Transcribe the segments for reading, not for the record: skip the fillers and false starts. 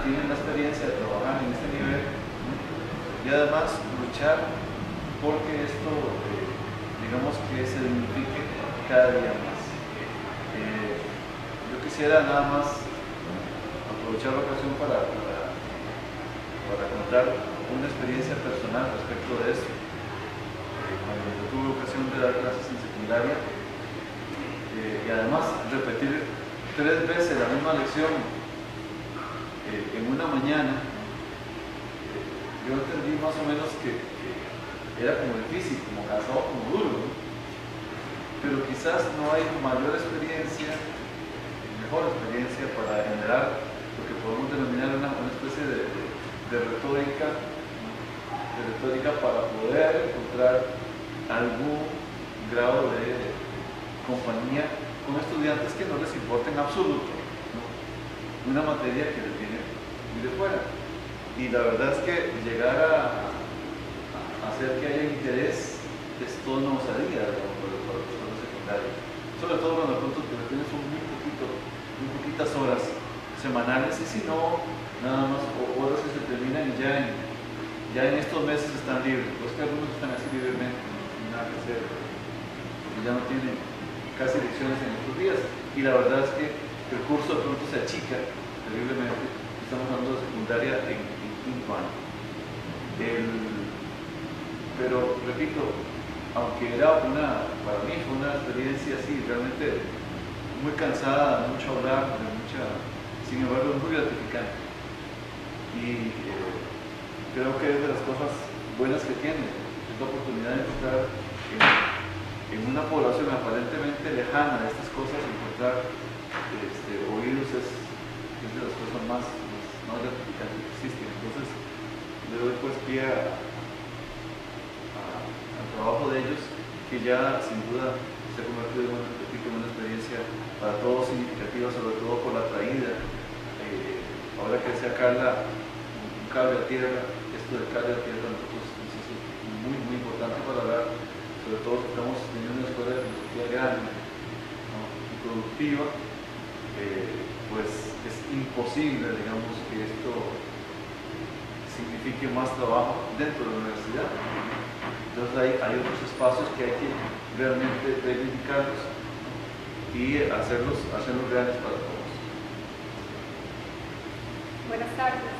tienen la experiencia de trabajar en este nivel, ¿no? Y además luchar porque esto, digamos que se dignifique cada día más. Yo quisiera nada más aprovechar la ocasión para contar una experiencia personal respecto de eso. Cuando yo tuve ocasión de dar clases en secundaria y además repetir 3 veces la misma lección en una mañana, yo entendí más o menos que era como difícil, como cansado, como duro, ¿no? Pero quizás no hay mayor experiencia, mejor experiencia para generar lo que podemos denominar una especie de retórica, para poder encontrar algún grado de compañía con estudiantes que no les importa en absoluto, ¿no? Una materia que les viene muy de fuera. Y la verdad es que llegar a hacer que haya interés es toda una osadía, digamos, para los profesores secundarios. Sobre todo cuando los puntos que tienes son muy poquitas horas semanales, y si no, nada más horas que se terminan y ya en estos meses están libres. Pues que algunos están así libremente, no tienen nada que hacer, porque ya no tienen casi lecciones en estos días. Y la verdad es que el curso de pronto se achica terriblemente. Estamos hablando de secundaria en quinto año. Pero repito, aunque era para mí fue una experiencia así, realmente muy cansada, mucho hablar, sin embargo es muy gratificante. Y creo que es de las cosas buenas que tiene, es la oportunidad de encontrar en una población aparentemente lejana de estas cosas, encontrar oídos es de las cosas más gratificantes que existen. Entonces le doy pues pie al trabajo de ellos, que ya sin duda se ha convertido en una experiencia para todos significativa, sobre todo por la traída. Ahora que decía Carla, un cable a tierra, esto del cable a tierra nosotros es muy importante para hablar, sobre todo que estamos teniendo una escuela de filosofía grande, ¿no? Y productiva. Pues es imposible, digamos, que esto signifique más trabajo dentro de la universidad. Entonces hay otros espacios que hay que realmente reivindicarlos y hacerlos reales para todos. Buenas tardes.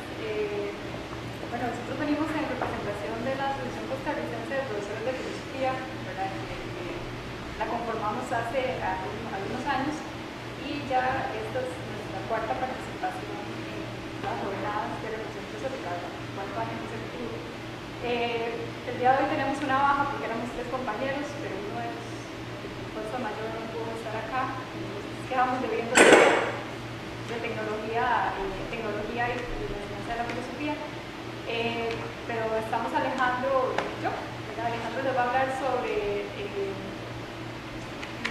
Bueno, nosotros venimos en representación de la Asociación Costarricense de Profesores de Filosofía, ¿verdad? La conformamos hace algunos años y ya esta es nuestra cuarta participación en las jornadas de reflexión filosófica, cuarto año consecutivo. El día de hoy tenemos una baja porque éramos 3 compañeros, pero uno de los de fuerza mayor no pudo estar acá. Entonces quedamos debiendo de tecnología y la enseñanza de la filosofía. Pero estamos Alejandro les va a hablar sobre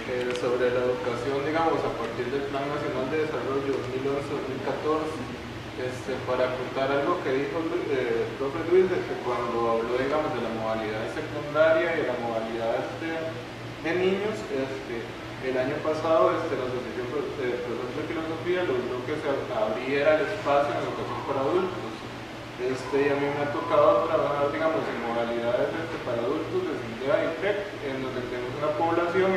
la educación, digamos, a partir del Plan Nacional de Desarrollo 2011-2014. Para contar algo que dijo el profe Luis, cuando habló, digamos, de la modalidad secundaria y la modalidad de niños, el año pasado la Asociación de Profesores de Filosofía logró que se abriera el espacio en educación para adultos. Y a mí me ha tocado trabajar, digamos, en modalidades para adultos de SINDEA y TEC, en donde tenemos una población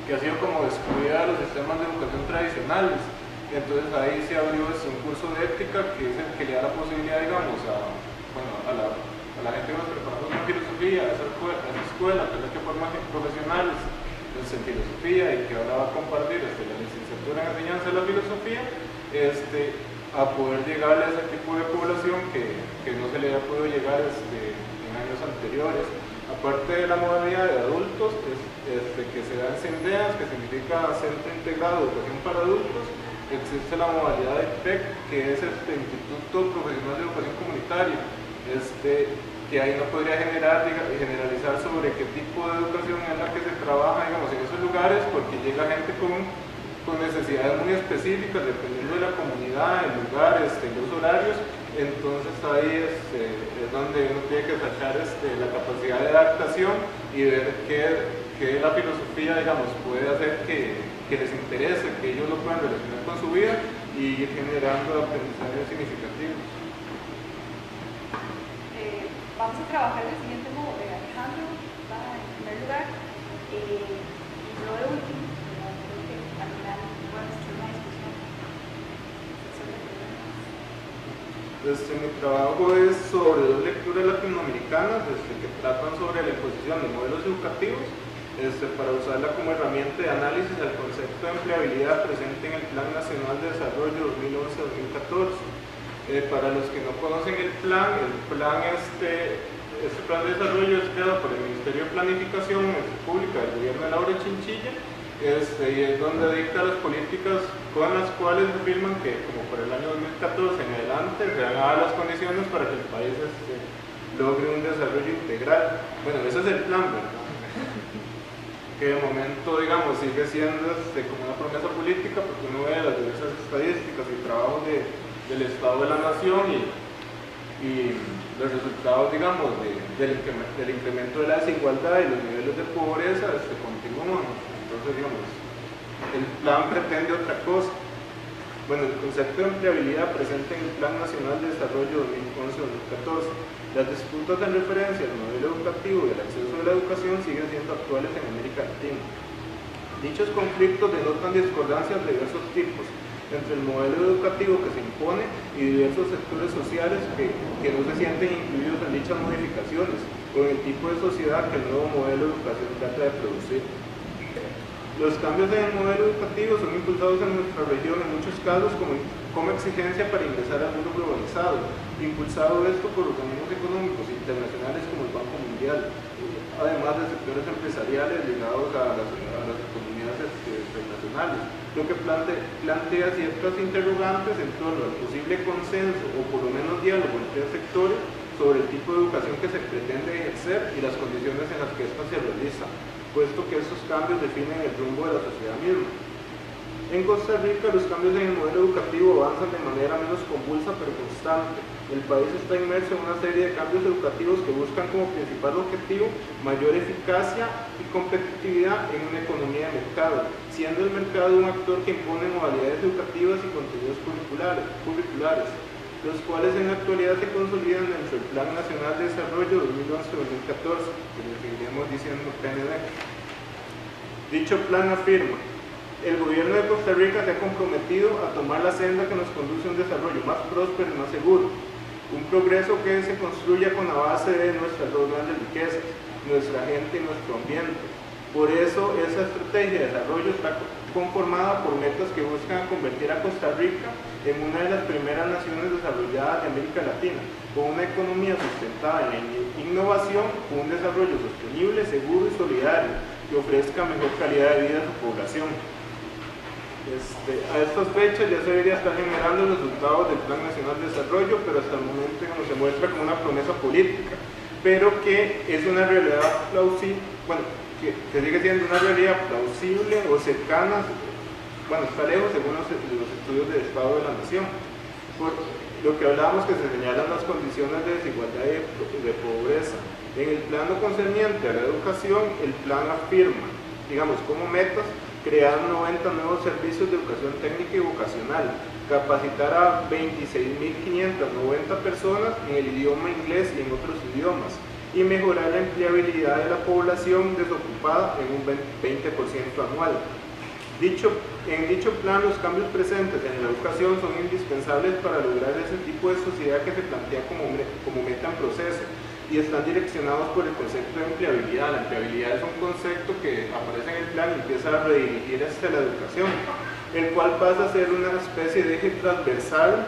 que ha sido como excluida de los sistemas de educación tradicionales. Entonces ahí se abrió un curso de ética que es el que le da la posibilidad, digamos, a la gente que nos preparamos en filosofía, a esa escuela, que forma profesionales en filosofía y que ahora va a compartir la licenciatura en enseñanza de la filosofía, a poder llegar a ese tipo de población que no se le había podido llegar en años anteriores. Aparte de la modalidad de adultos, que se da en CENDEAS, que significa Centro Integrado de Educación para Adultos, existe la modalidad de IPEC, que es Instituto Profesional de Educación Comunitaria, que ahí no podría generalizar sobre qué tipo de educación es la que se trabaja, digamos, en esos lugares, porque llega gente con necesidades muy específicas, dependiendo de la comunidad, el lugar, los horarios. Entonces ahí es donde uno tiene que sacar la capacidad de adaptación y ver qué la filosofía, digamos, puede hacer que les interese, que ellos lo puedan relacionar con su vida, y y ir generando aprendizajes significativos. Vamos a trabajar el siguiente modo. Alejandro va en primer lugar y yo de último, pero creo que al final podemos hacer una discusión. Mi trabajo es sobre dos lecturas latinoamericanas que tratan sobre la imposición de modelos educativos para usarla como herramienta de análisis del concepto de empleabilidad presente en el Plan Nacional de Desarrollo 2011-2014. Para los que no conocen el plan este plan de desarrollo es creado por el Ministerio de Planificación Pública del Gobierno de Laura Chinchilla, y es donde dicta las políticas con las cuales afirman que, como por el año 2014 en adelante, se dan las condiciones para que el país logre un desarrollo integral. Bueno, ese es el plan, ¿verdad? Que de momento, digamos, sigue siendo como una promesa política, porque uno ve las diversas estadísticas y trabajos del Estado de la Nación y los resultados, digamos, del incremento de la desigualdad y los niveles de pobreza continúan. Entonces, digamos, el plan pretende otra cosa. Bueno, el concepto de empleabilidad presente en el Plan Nacional de Desarrollo 2011-2014. Las disputas en referencia al modelo educativo y el acceso a la educación siguen siendo actuales en América Latina. Dichos conflictos denotan discordancias de diversos tipos entre el modelo educativo que se impone y diversos sectores sociales que no se sienten incluidos en dichas modificaciones o en el tipo de sociedad que el nuevo modelo de educación trata de producir. Los cambios en el modelo educativo son impulsados en nuestra región en muchos casos como exigencia para ingresar al mundo globalizado, impulsado esto por organismos económicos internacionales como el Banco Mundial, además de sectores empresariales ligados a las economías internacionales, lo que plantea ciertas interrogantes en torno al posible consenso o por lo menos diálogo entre sectores sobre el tipo de educación que se pretende ejercer y las condiciones en las que ésta se realiza, puesto que estos cambios definen el rumbo de la sociedad misma. En Costa Rica, los cambios en el modelo educativo avanzan de manera menos convulsa pero constante. El país está inmerso en una serie de cambios educativos que buscan como principal objetivo mayor eficacia y competitividad en una economía de mercado, siendo el mercado un actor que impone modalidades educativas y contenidos curriculares, los cuales en la actualidad se consolidan dentro del Plan Nacional de Desarrollo 2011-2014, que le seguiremos diciendo PND. Dicho plan afirma: el gobierno de Costa Rica se ha comprometido a tomar la senda que nos conduce a un desarrollo más próspero y más seguro, un progreso que se construya con la base de nuestras dos grandes riquezas, nuestra gente y nuestro ambiente. Por eso, esa estrategia de desarrollo está conformada por metas que buscan convertir a Costa Rica en una de las primeras naciones desarrolladas de América Latina, con una economía sustentada en la innovación, con un desarrollo sostenible, seguro y solidario, que ofrezca mejor calidad de vida a su población. A estas fechas ya se debería estar generando los resultados del Plan Nacional de Desarrollo, pero hasta el momento se muestra como una promesa política, pero que es una realidad plausible, bueno, que sigue siendo una realidad plausible o cercana, bueno, está lejos según los estudios del Estado de la Nación. Por lo que hablábamos, que se señalan las condiciones de desigualdad y de pobreza. En el plano concerniente a la educación, el plan afirma, digamos, como metas, crear 90 nuevos servicios de educación técnica y vocacional, capacitar a 26.590 personas en el idioma inglés y en otros idiomas, y mejorar la empleabilidad de la población desocupada en un 20% anual. En dicho plan, los cambios presentes en la educación son indispensables para lograr ese tipo de sociedad que se plantea como meta en proceso, y están direccionados por el concepto de empleabilidad. La empleabilidad es un concepto que aparece en el plan y empieza a redirigir hacia la educación, el cual pasa a ser una especie de eje transversal,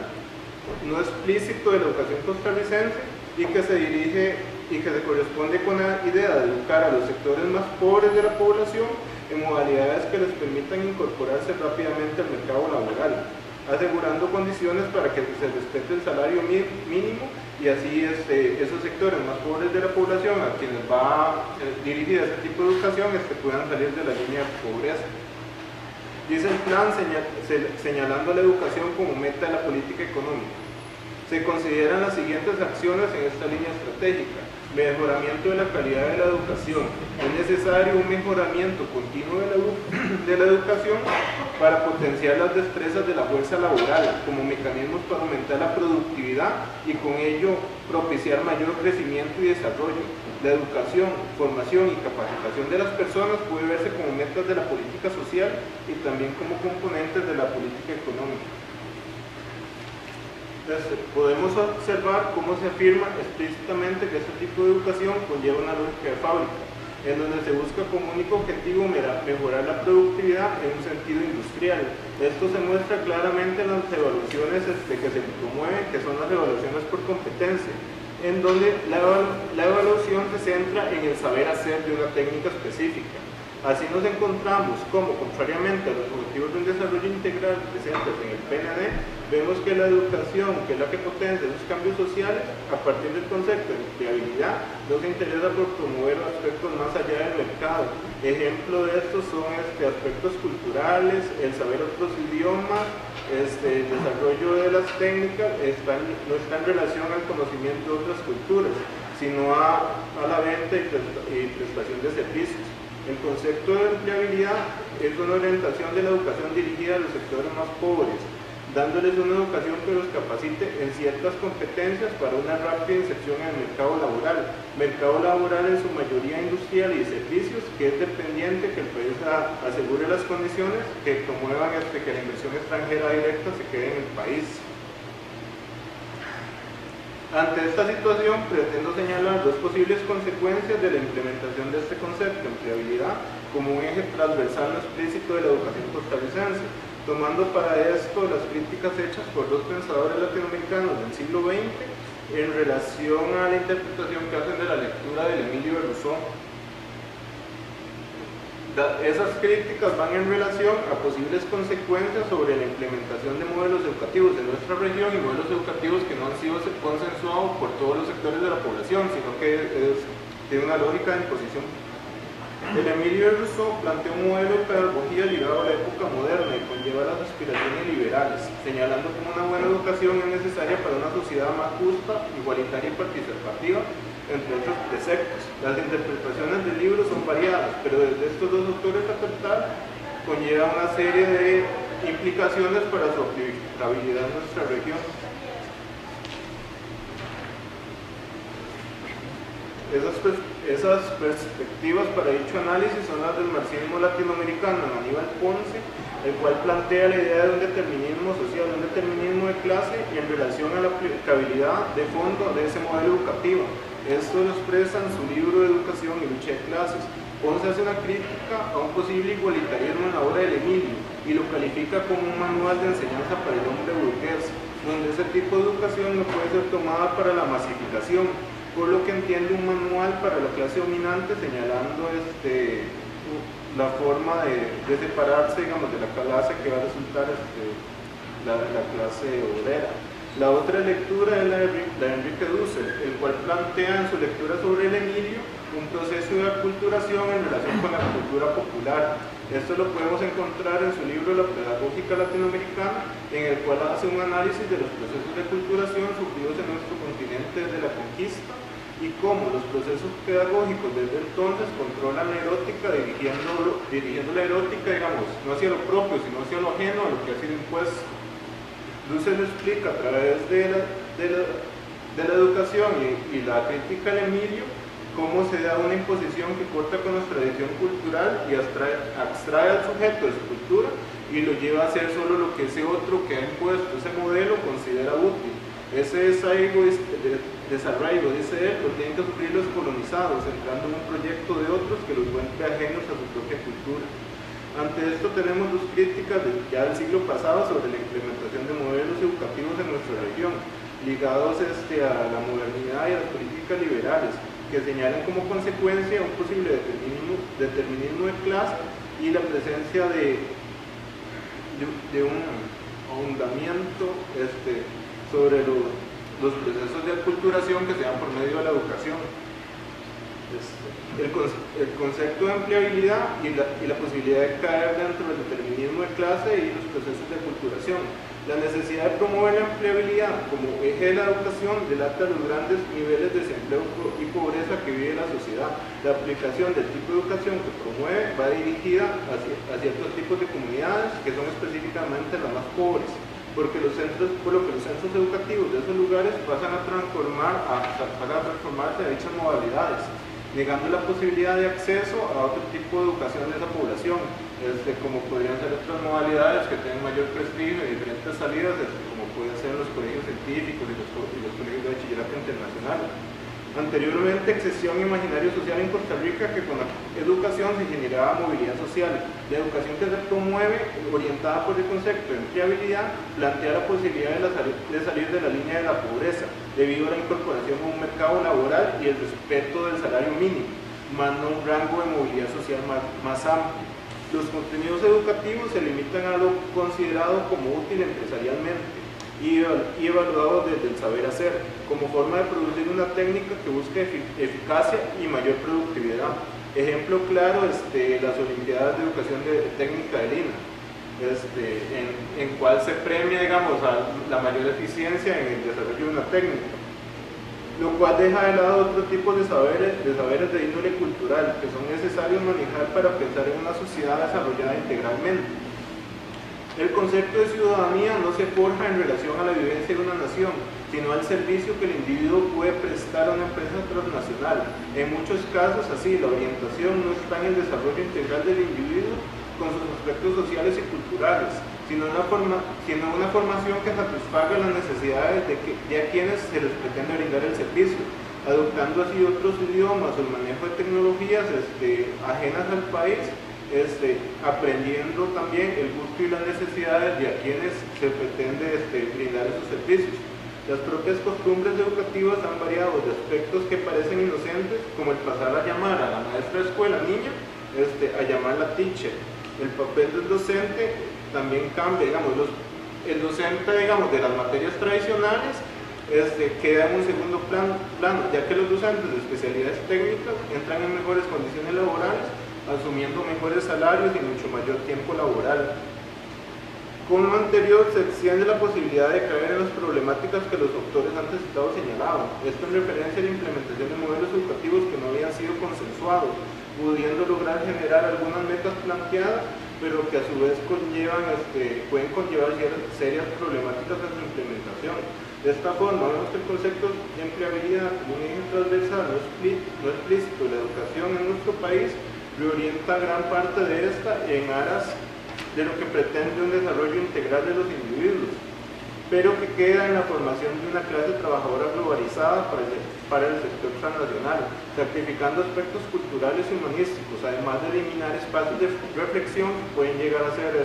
no explícito, de la educación costarricense, y que se dirige y que se corresponde con la idea de educar a los sectores más pobres de la población en modalidades que les permitan incorporarse rápidamente al mercado laboral, asegurando condiciones para que se respete el salario mínimo, y así esos sectores más pobres de la población a quienes va dirigida este tipo de educación puedan salir de la línea de pobreza. Dice el plan señalando la educación como meta de la política económica. Se consideran las siguientes acciones en esta línea estratégica. Mejoramiento de la calidad de la educación. Es necesario un mejoramiento continuo de la educación para potenciar las destrezas de la fuerza laboral como mecanismos para aumentar la productividad y con ello propiciar mayor crecimiento y desarrollo. La educación, formación y capacitación de las personas puede verse como metas de la política social y también como componentes de la política económica. Entonces, podemos observar cómo se afirma explícitamente que este tipo de educación conlleva una lógica de fábrica, en donde se busca como único objetivo mejorar la productividad en un sentido industrial. Esto se muestra claramente en las evaluaciones que se promueven, que son las evaluaciones por competencia, en donde la evaluación se centra en el saber hacer de una técnica específica. Así nos encontramos como, contrariamente a los objetivos de un desarrollo integral presentes en el PND, vemos que la educación, que es la que potencia los cambios sociales, a partir del concepto de empleabilidad, no se interesa por promover aspectos más allá del mercado. Ejemplo de estos son aspectos culturales, el saber otros idiomas, el desarrollo de las técnicas, no está en relación al conocimiento de otras culturas, sino a la venta y prestación de servicios. El concepto de empleabilidad es una orientación de la educación dirigida a los sectores más pobres, dándoles una educación que los capacite en ciertas competencias para una rápida inserción en el mercado laboral en su mayoría industrial y de servicios, que es dependiente que el país asegure las condiciones que promuevan que la inversión extranjera directa se quede en el país. Ante esta situación, pretendo señalar dos posibles consecuencias de la implementación de este concepto de empleabilidad como un eje transversal no explícito de la educación costarricense, tomando para esto las críticas hechas por dos pensadores latinoamericanos del siglo XX en relación a la interpretación que hacen de la lectura del Emilio de Rousseau. Esas críticas van en relación a posibles consecuencias sobre la implementación de modelos educativos de nuestra región y modelos educativos que no han sido consensuados por todos los sectores de la población, sino que tiene una lógica de imposición. El Emilio de Rousseau plantea un modelo de pedagogía ligado a la época moderna y conlleva las aspiraciones liberales, señalando como una buena educación es necesaria para una sociedad más justa, igualitaria y participativa, entre otros preceptos. Las interpretaciones del libro son variadas, pero desde estos dos autores a tratar conlleva una serie de implicaciones para su aplicabilidad en nuestra región. Esas perspectivas para dicho análisis son las del marxismo latinoamericano de Aníbal Ponce, el cual plantea la idea de un determinismo social, un determinismo de clase en relación a la aplicabilidad de fondo de ese modelo educativo. Esto lo expresa en su libro de Educación y Lucha de Clases. Ponce hace una crítica a un posible igualitarismo en la obra del Emilio y lo califica como un manual de enseñanza para el hombre burgués, donde ese tipo de educación no puede ser tomada para la masificación, por lo que entiende un manual para la clase dominante, señalando la forma de separarse, digamos, de la clase que va a resultar la clase obrera. La otra lectura es la de Enrique Dussel, el cual plantea en su lectura sobre el Emilio un proceso de aculturación en relación con la cultura popular. Esto lo podemos encontrar en su libro La Pedagógica Latinoamericana, en el cual hace un análisis de los procesos de aculturación sufridos en nuestro continente desde la conquista y cómo los procesos pedagógicos desde entonces controlan la erótica, dirigiendo la erótica, digamos, no hacia lo propio, sino hacia lo ajeno a lo que ha sido impuesto. Dussel explica a través de la educación y la crítica al Emilio cómo se da una imposición que corta con nuestra tradición cultural y abstrae al sujeto de su cultura y lo lleva a hacer solo lo que ese otro que ha impuesto ese modelo considera útil. Ese desarraigo, dice él, lo tienen que sufrir los colonizados, entrando en un proyecto de otros que los vuelve ajenos a su propia cultura. Ante esto tenemos dos críticas ya del siglo pasado sobre la implementación de modelos educativos en nuestra región, ligados a la modernidad y a las políticas liberales, que señalan como consecuencia un posible determinismo de clase y la presencia de un ahondamiento sobre los procesos de aculturación que se dan por medio de la educación. El concepto de empleabilidad y la posibilidad de caer dentro del determinismo de clase y los procesos de aculturación. La necesidad de promover la empleabilidad como eje de la educación delata los grandes niveles de desempleo y pobreza que vive la sociedad. La aplicación del tipo de educación que promueve va dirigida a ciertos tipos de comunidades que son específicamente las más pobres, porque por lo que los centros educativos de esos lugares pasan a transformarse a dichas modalidades, negando la posibilidad de acceso a otro tipo de educación de esa población, como podrían ser otras modalidades que tienen mayor prestigio y diferentes salidas, como pueden ser los colegios científicos y los colegios de bachillerato internacional. Anteriormente existía un imaginario social en Costa Rica que con la educación se generaba movilidad social. La educación que se promueve, orientada por el concepto de empleabilidad, plantea la posibilidad de salir de la línea de la pobreza, debido a la incorporación a un mercado laboral y el respeto del salario mínimo, más no un rango de movilidad social más amplio. Los contenidos educativos se limitan a lo considerado como útil empresarialmente y evaluado desde el saber hacer, como forma de producir una técnica que busque eficacia y mayor productividad. Ejemplo claro, las Olimpiadas de Educación Técnica del INA, en cual se premia, digamos, a la mayor eficiencia en el desarrollo de una técnica, lo cual deja de lado otro tipo de saberes de índole cultural que son necesarios manejar para pensar en una sociedad desarrollada integralmente. El concepto de ciudadanía no se forja en relación a la vivencia de una nación, sino al servicio que el individuo puede prestar a una empresa transnacional. En muchos casos, así, la orientación no está en el desarrollo integral del individuo con sus aspectos sociales y culturales, sino una formación que satisfaga las necesidades de a quienes se les pretende brindar el servicio, adoptando así otros idiomas o el manejo de tecnologías ajenas al país, aprendiendo también el gusto y las necesidades de a quienes se pretende brindar esos servicios. Las propias costumbres educativas han variado de aspectos que parecen inocentes, como el pasar a llamar a la maestra de escuela niña, a llamarla teacher. El papel del docente también cambia, digamos, el docente, digamos, de las materias tradicionales queda en un segundo plano, ya que los docentes de especialidades técnicas entran en mejores condiciones laborales, asumiendo mejores salarios y mucho mayor tiempo laboral. Con lo anterior se extiende la posibilidad de caer en las problemáticas que los autores antes citados señalaban, esto en referencia a la implementación de modelos educativos que no habían sido consensuados, pudiendo lograr generar algunas metas planteadas, pero que a su vez pueden conllevar serias problemáticas en su implementación. De esta forma, vemos que el concepto de empleabilidad como un eje transversal no explícito de la educación en nuestro país reorienta gran parte de esta en aras de lo que pretende un desarrollo integral de los individuos, pero que queda en la formación de una clase trabajadora globalizada para el sector transnacional, sacrificando aspectos culturales y humanísticos, además de eliminar espacios de reflexión que pueden llegar a ser,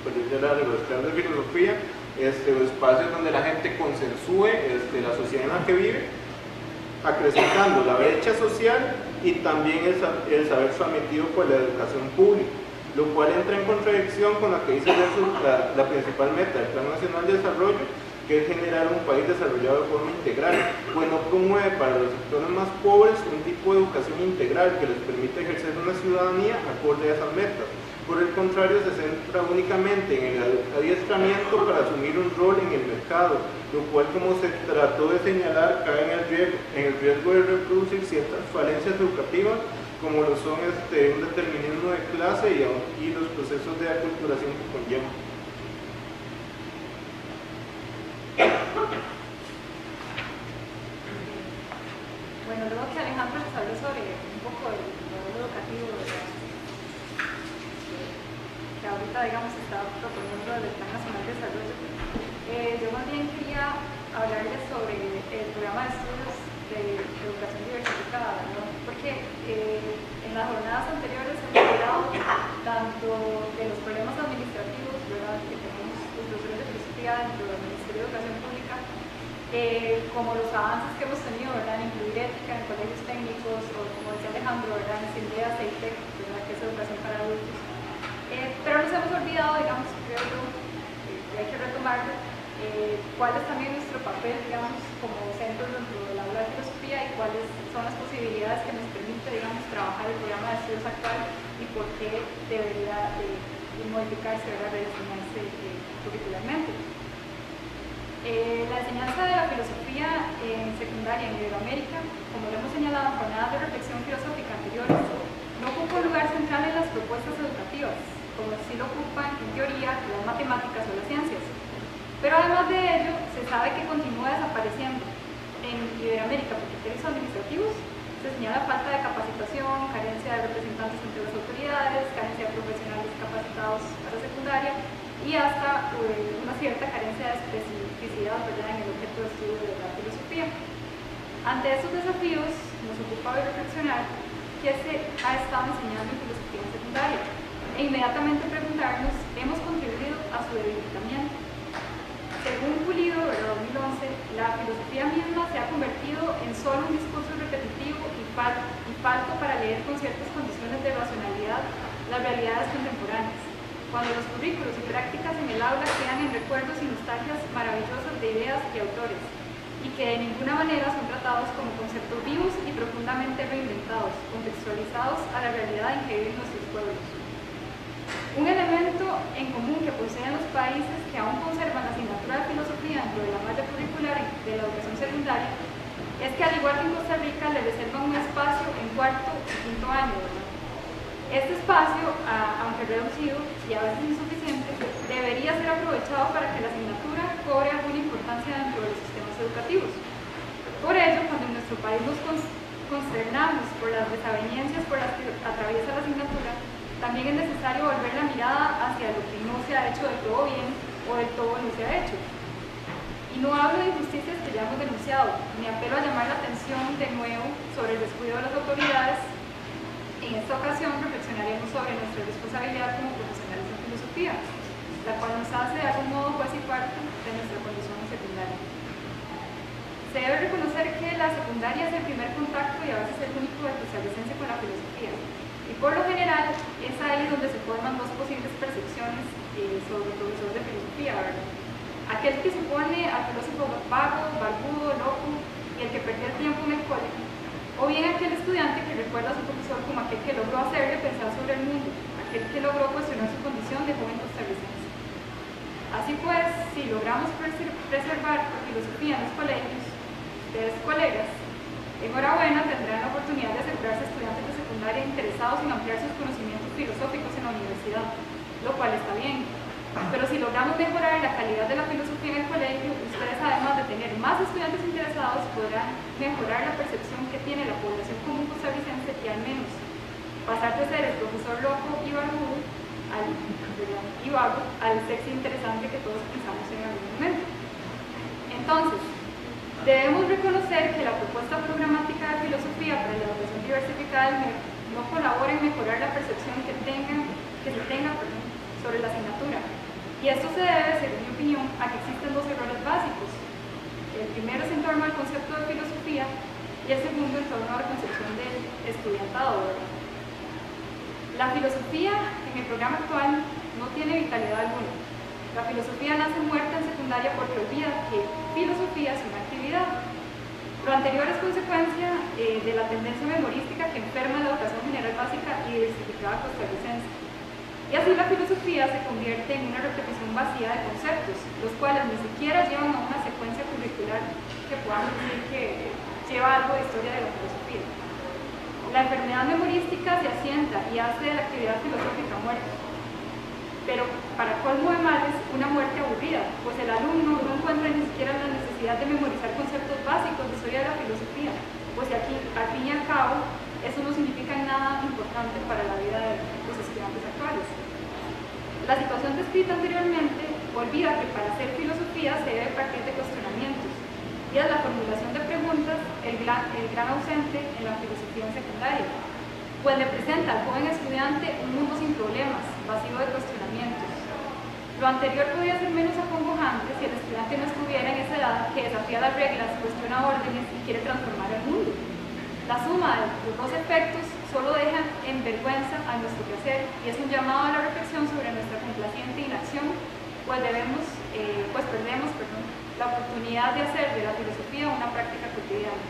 por decirlo de los clases de filosofía, o espacios donde la gente consensúe la sociedad en la que vive, acrecentando la brecha social y también el saber sometido por la educación pública, lo cual entra en contradicción con la que dice la principal meta del Plan Nacional de Desarrollo, que es generar un país desarrollado de forma integral, pues no promueve para los sectores más pobres un tipo de educación integral que les permita ejercer una ciudadanía acorde a esas metas. Por el contrario, se centra únicamente en el adiestramiento para asumir un rol en el mercado, lo cual, como se trató de señalar, cae en el riesgo de reproducir ciertas falencias educativas, como lo son un determinismo de clase y los procesos de aculturación que conllevan. Bueno, luego que Alejandro les habló sobre un poco el modelo educativo que ahorita, digamos, está proponiendo el Plan Nacional de Desarrollo, yo más bien quería hablarles sobre el programa de estudios de educación diversificada, ¿no? Porque en las jornadas anteriores hemos hablado tanto de los problemas administrativos, ¿verdad?, que tenemos los profesores de filosofía dentro del Ministerio de Educación Pública, como los avances que hemos tenido, ¿verdad?, en incluir ética en colegios técnicos, o como decía Alejandro, ¿verdad?, en CINDEA, CEITEC, ¿verdad?, que es educación para adultos. Pero nos hemos olvidado, digamos, creo yo, que hay que retomarlo, cuál es también nuestro papel, digamos, como centro dentro del aula de filosofía y cuáles son las posibilidades que nos permite, digamos, trabajar el programa de estudios actual y por qué debería modificarse, rediseñarse curricularmente. La enseñanza de la filosofía en secundaria en Iberoamérica, como lo hemos señalado en jornadas de reflexión filosófica anteriores, no ocupa un lugar central en las propuestas educativas, como sí lo ocupan en teoría las matemáticas o las ciencias. Pero además de ello, se sabe que continúa desapareciendo en Iberoamérica por criterios administrativos. Se señala falta de capacitación, carencia de representantes entre las autoridades, carencia de profesionales capacitados para secundaria y hasta una cierta carencia de especificidad, ¿verdad?, en el objeto de estudio de la filosofía. Ante estos desafíos, nos ocupa hoy reflexionar qué se ha estado enseñando en filosofía en secundaria e inmediatamente preguntarnos, ¿hemos contribuido a su debilitamiento? Según Pulido, 2011, la filosofía misma se ha convertido en solo un discurso repetitivo y falto para leer con ciertas condiciones de racionalidad las realidades contemporáneas. Cuando los currículos y prácticas en el aula quedan en recuerdos y nostalgias maravillosas de ideas y autores, y que de ninguna manera son tratados como conceptos vivos y profundamente reinventados, contextualizados a la realidad en que viven nuestros pueblos. Un elemento en común que poseen los países que aún conservan la asignatura de filosofía dentro de la malla curricular de la educación secundaria es que, al igual que en Costa Rica, le reservan un espacio en cuarto y quinto año, ¿verdad? Este espacio, aunque reducido y a veces insuficiente, debería ser aprovechado para que la asignatura cobre alguna importancia dentro de los sistemas educativos. Por ello, cuando en nuestro país nos consternamos por las desavenencias por las que atraviesa la asignatura, también es necesario volver la mirada hacia lo que no se ha hecho del todo bien o del todo no se ha hecho. Y no hablo de injusticias que ya hemos denunciado, ni apelo a llamar la atención de nuevo sobre el descuido de las autoridades. En esta ocasión reflexionaremos sobre nuestra responsabilidad como profesionales en filosofía, la cual nos hace de algún modo juez y parte de nuestra condición secundaria. Se debe reconocer que la secundaria es el primer contacto y a veces el único del costarricense con la filosofía. Y por lo general es ahí donde se forman dos posibles percepciones sobre el profesor de filosofía, ¿verdad? Aquel que supone al filósofo vago, barbudo, loco y el que perdió el tiempo en el colegio, o bien aquel estudiante que recuerda a su profesor como aquel que logró hacerle pensar sobre el mundo, aquel que logró cuestionar su condición de joven costarricense. Así pues, si logramos preservar la filosofía en los colegios, ustedes colegas, enhorabuena, tendrán la oportunidad de asegurarse estudiantes de secundaria interesados en ampliar sus conocimientos filosóficos en la universidad, lo cual está bien. Pero si logramos mejorar la calidad de la filosofía en el colegio, ustedes, además de tener más estudiantes interesados, podrán mejorar la percepción que tiene la población común costarricense y al menos pasar de ser el profesor loco y barbudo al sexy interesante que todos pensamos en algún momento. Entonces, debemos reconocer que la propuesta programática de filosofía para la educación diversificada del MEC no colabora en mejorar la percepción que se tenga sobre la asignatura. Y esto se debe, según mi opinión, a que existen dos errores básicos. El primero es en torno al concepto de filosofía y el segundo en torno a la concepción del estudiantado, ¿verdad? La filosofía en el programa actual no tiene vitalidad alguna. La filosofía nace muerta en secundaria porque olvida que filosofía es una actividad. Lo anterior es consecuencia de la tendencia memorística que enferma la educación general básica y diversificada costarricense. Y así la filosofía se convierte en una repetición vacía de conceptos, los cuales ni siquiera llevan a una secuencia curricular que podamos decir que lleva algo de historia de la filosofía. La enfermedad memorística se asienta y hace de la actividad filosófica muerta. Pero para colmo de males, una muerte aburrida, pues el alumno no encuentra ni siquiera la necesidad de memorizar conceptos básicos de historia de la filosofía, pues aquí, al fin y al cabo, eso no significa nada importante para la vida de los estudiantes actuales. La situación descrita anteriormente olvida que para hacer filosofía se debe partir de cuestionamientos, y es la formulación de preguntas el gran ausente en la filosofía en secundaria, pues le presenta al joven estudiante un mundo sin problemas, vacío de cuestionamientos. Lo anterior podría ser menos acongojante si el estudiante no estuviera en esa edad que desafía las reglas, cuestiona órdenes y quiere transformar el mundo. La suma de los dos efectos solo deja en vergüenza a nuestro quehacer y es un llamado a la reflexión sobre nuestra complaciente inacción, pues perdemos la oportunidad de hacer de la filosofía una práctica cotidiana.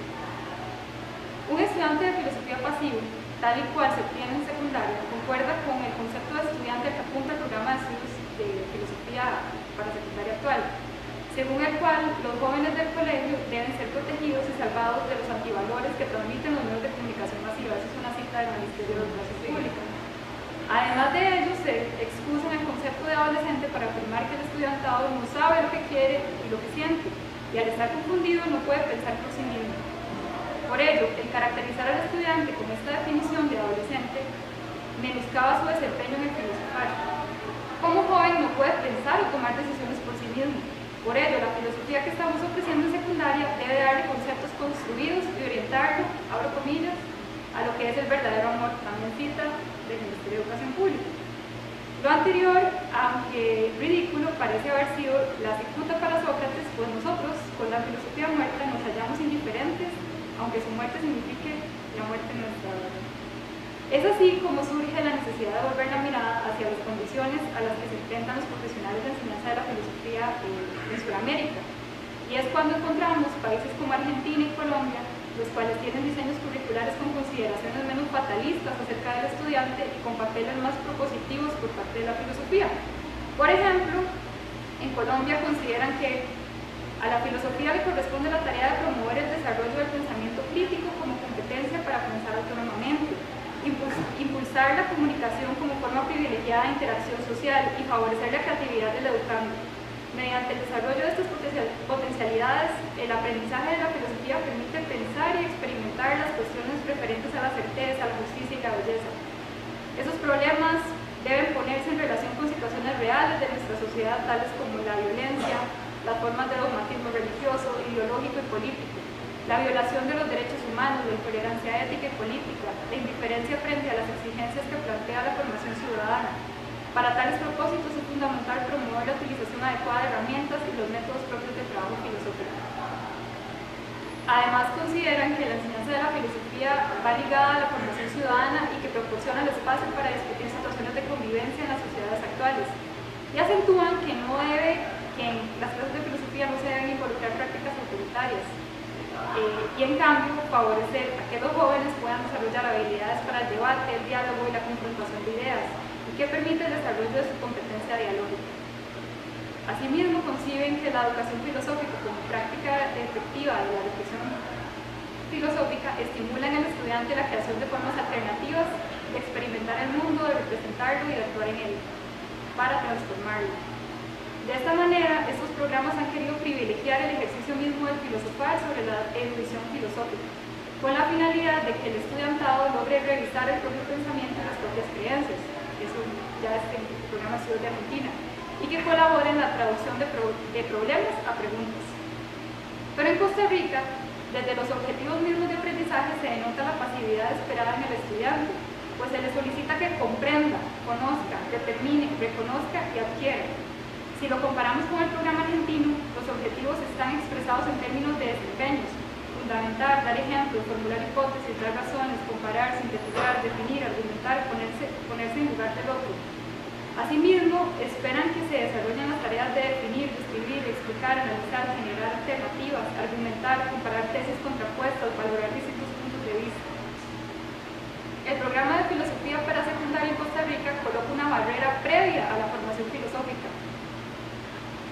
Un estudiante de filosofía pasivo tal y cual se obtiene en secundaria, concuerda con el concepto de estudiante que apunta al programa de estudios de filosofía para secundaria actual, según el cual los jóvenes del colegio deben ser protegidos y salvados de los antivalores que transmiten los medios de comunicación masiva. Esa es una cita del Ministerio de Educación Pública. Además de ello, se excusa el concepto de adolescente para afirmar que el estudiantado no sabe lo que quiere y lo que siente, y al estar confundido no puede pensar por sí mismo. Por ello, el caracterizar al estudiante con esta definición de adolescente menoscaba su desempeño en el filosofar. Como joven no puede pensar o tomar decisiones por sí mismo. Por ello, la filosofía que estamos ofreciendo en secundaria debe darle conceptos construidos y orientarlo, abro comillas, a lo que es el verdadero amor, también cita del Ministerio de Educación Pública. Lo anterior, aunque ridículo, parece haber sido la cicuta para Sócrates, pues nosotros, con la filosofía muerta, nos hallamos indiferentes, aunque su muerte signifique la muerte de nuestra vida. Es así como surge la necesidad de volver la mirada hacia las condiciones a las que se enfrentan los profesionales de enseñanza de la filosofía en Sudamérica. Y es cuando encontramos países como Argentina y Colombia, los cuales tienen diseños curriculares con consideraciones menos fatalistas acerca del estudiante y con papeles más propositivos por parte de la filosofía. Por ejemplo, en Colombia consideran que a la filosofía le corresponde la tarea de promover el desarrollo del pensamiento crítico como competencia para pensar autónomamente, impulsar la comunicación como forma privilegiada de interacción social y favorecer la creatividad del educando. Mediante el desarrollo de estas potencialidades, el aprendizaje de la filosofía permite pensar y experimentar las cuestiones referentes a la certeza, la justicia y la belleza. Esos problemas deben ponerse en relación con situaciones reales de nuestra sociedad, tales como la violencia, las formas de dogmatismo religioso, ideológico y político, la violación de los derechos humanos, la intolerancia ética y política, la indiferencia frente a las exigencias que plantea la formación ciudadana. Para tales propósitos es fundamental promover la utilización adecuada de herramientas y los métodos propios del trabajo filosófico. Además, consideran que la enseñanza de la filosofía va ligada a la formación ciudadana y que proporciona el espacio para discutir situaciones de convivencia en las sociedades actuales. Y acentúan que en las clases de filosofía no se deben involucrar prácticas autoritarias. Y en cambio, favorecer a que los jóvenes puedan desarrollar habilidades para el debate, el diálogo y la confrontación de ideas, y que permite el desarrollo de su competencia dialógica. Asimismo, conciben que la educación filosófica como práctica efectiva de la reflexión filosófica estimula en el estudiante la creación de formas alternativas de experimentar el mundo, de representarlo y de actuar en él, para transformarlo. De esta manera, estos programas han querido privilegiar el ejercicio mismo del filosofar sobre la erudición filosófica, con la finalidad de que el estudiantado logre revisar el propio pensamiento y las propias creencias. Eso ya este programa ha sido de Argentina, y que colabore en la traducción de problemas a preguntas. Pero en Costa Rica, desde los objetivos mismos de aprendizaje se denota la pasividad esperada en el estudiante, pues se le solicita que comprenda, conozca, determine, reconozca y adquiera. Si lo comparamos con el programa argentino, los objetivos están expresados en términos de desempeños: fundamentar, dar ejemplos, formular hipótesis, dar razones, comparar, sintetizar, definir, argumentar, ponerse en lugar del otro. Asimismo, esperan que se desarrollen las tareas de definir, describir, explicar, analizar, generar alternativas, argumentar, comparar tesis contrapuestas, valorar distintos puntos de vista. El programa de filosofía para secundaria en Costa Rica coloca una barrera previa a la formación filosófica.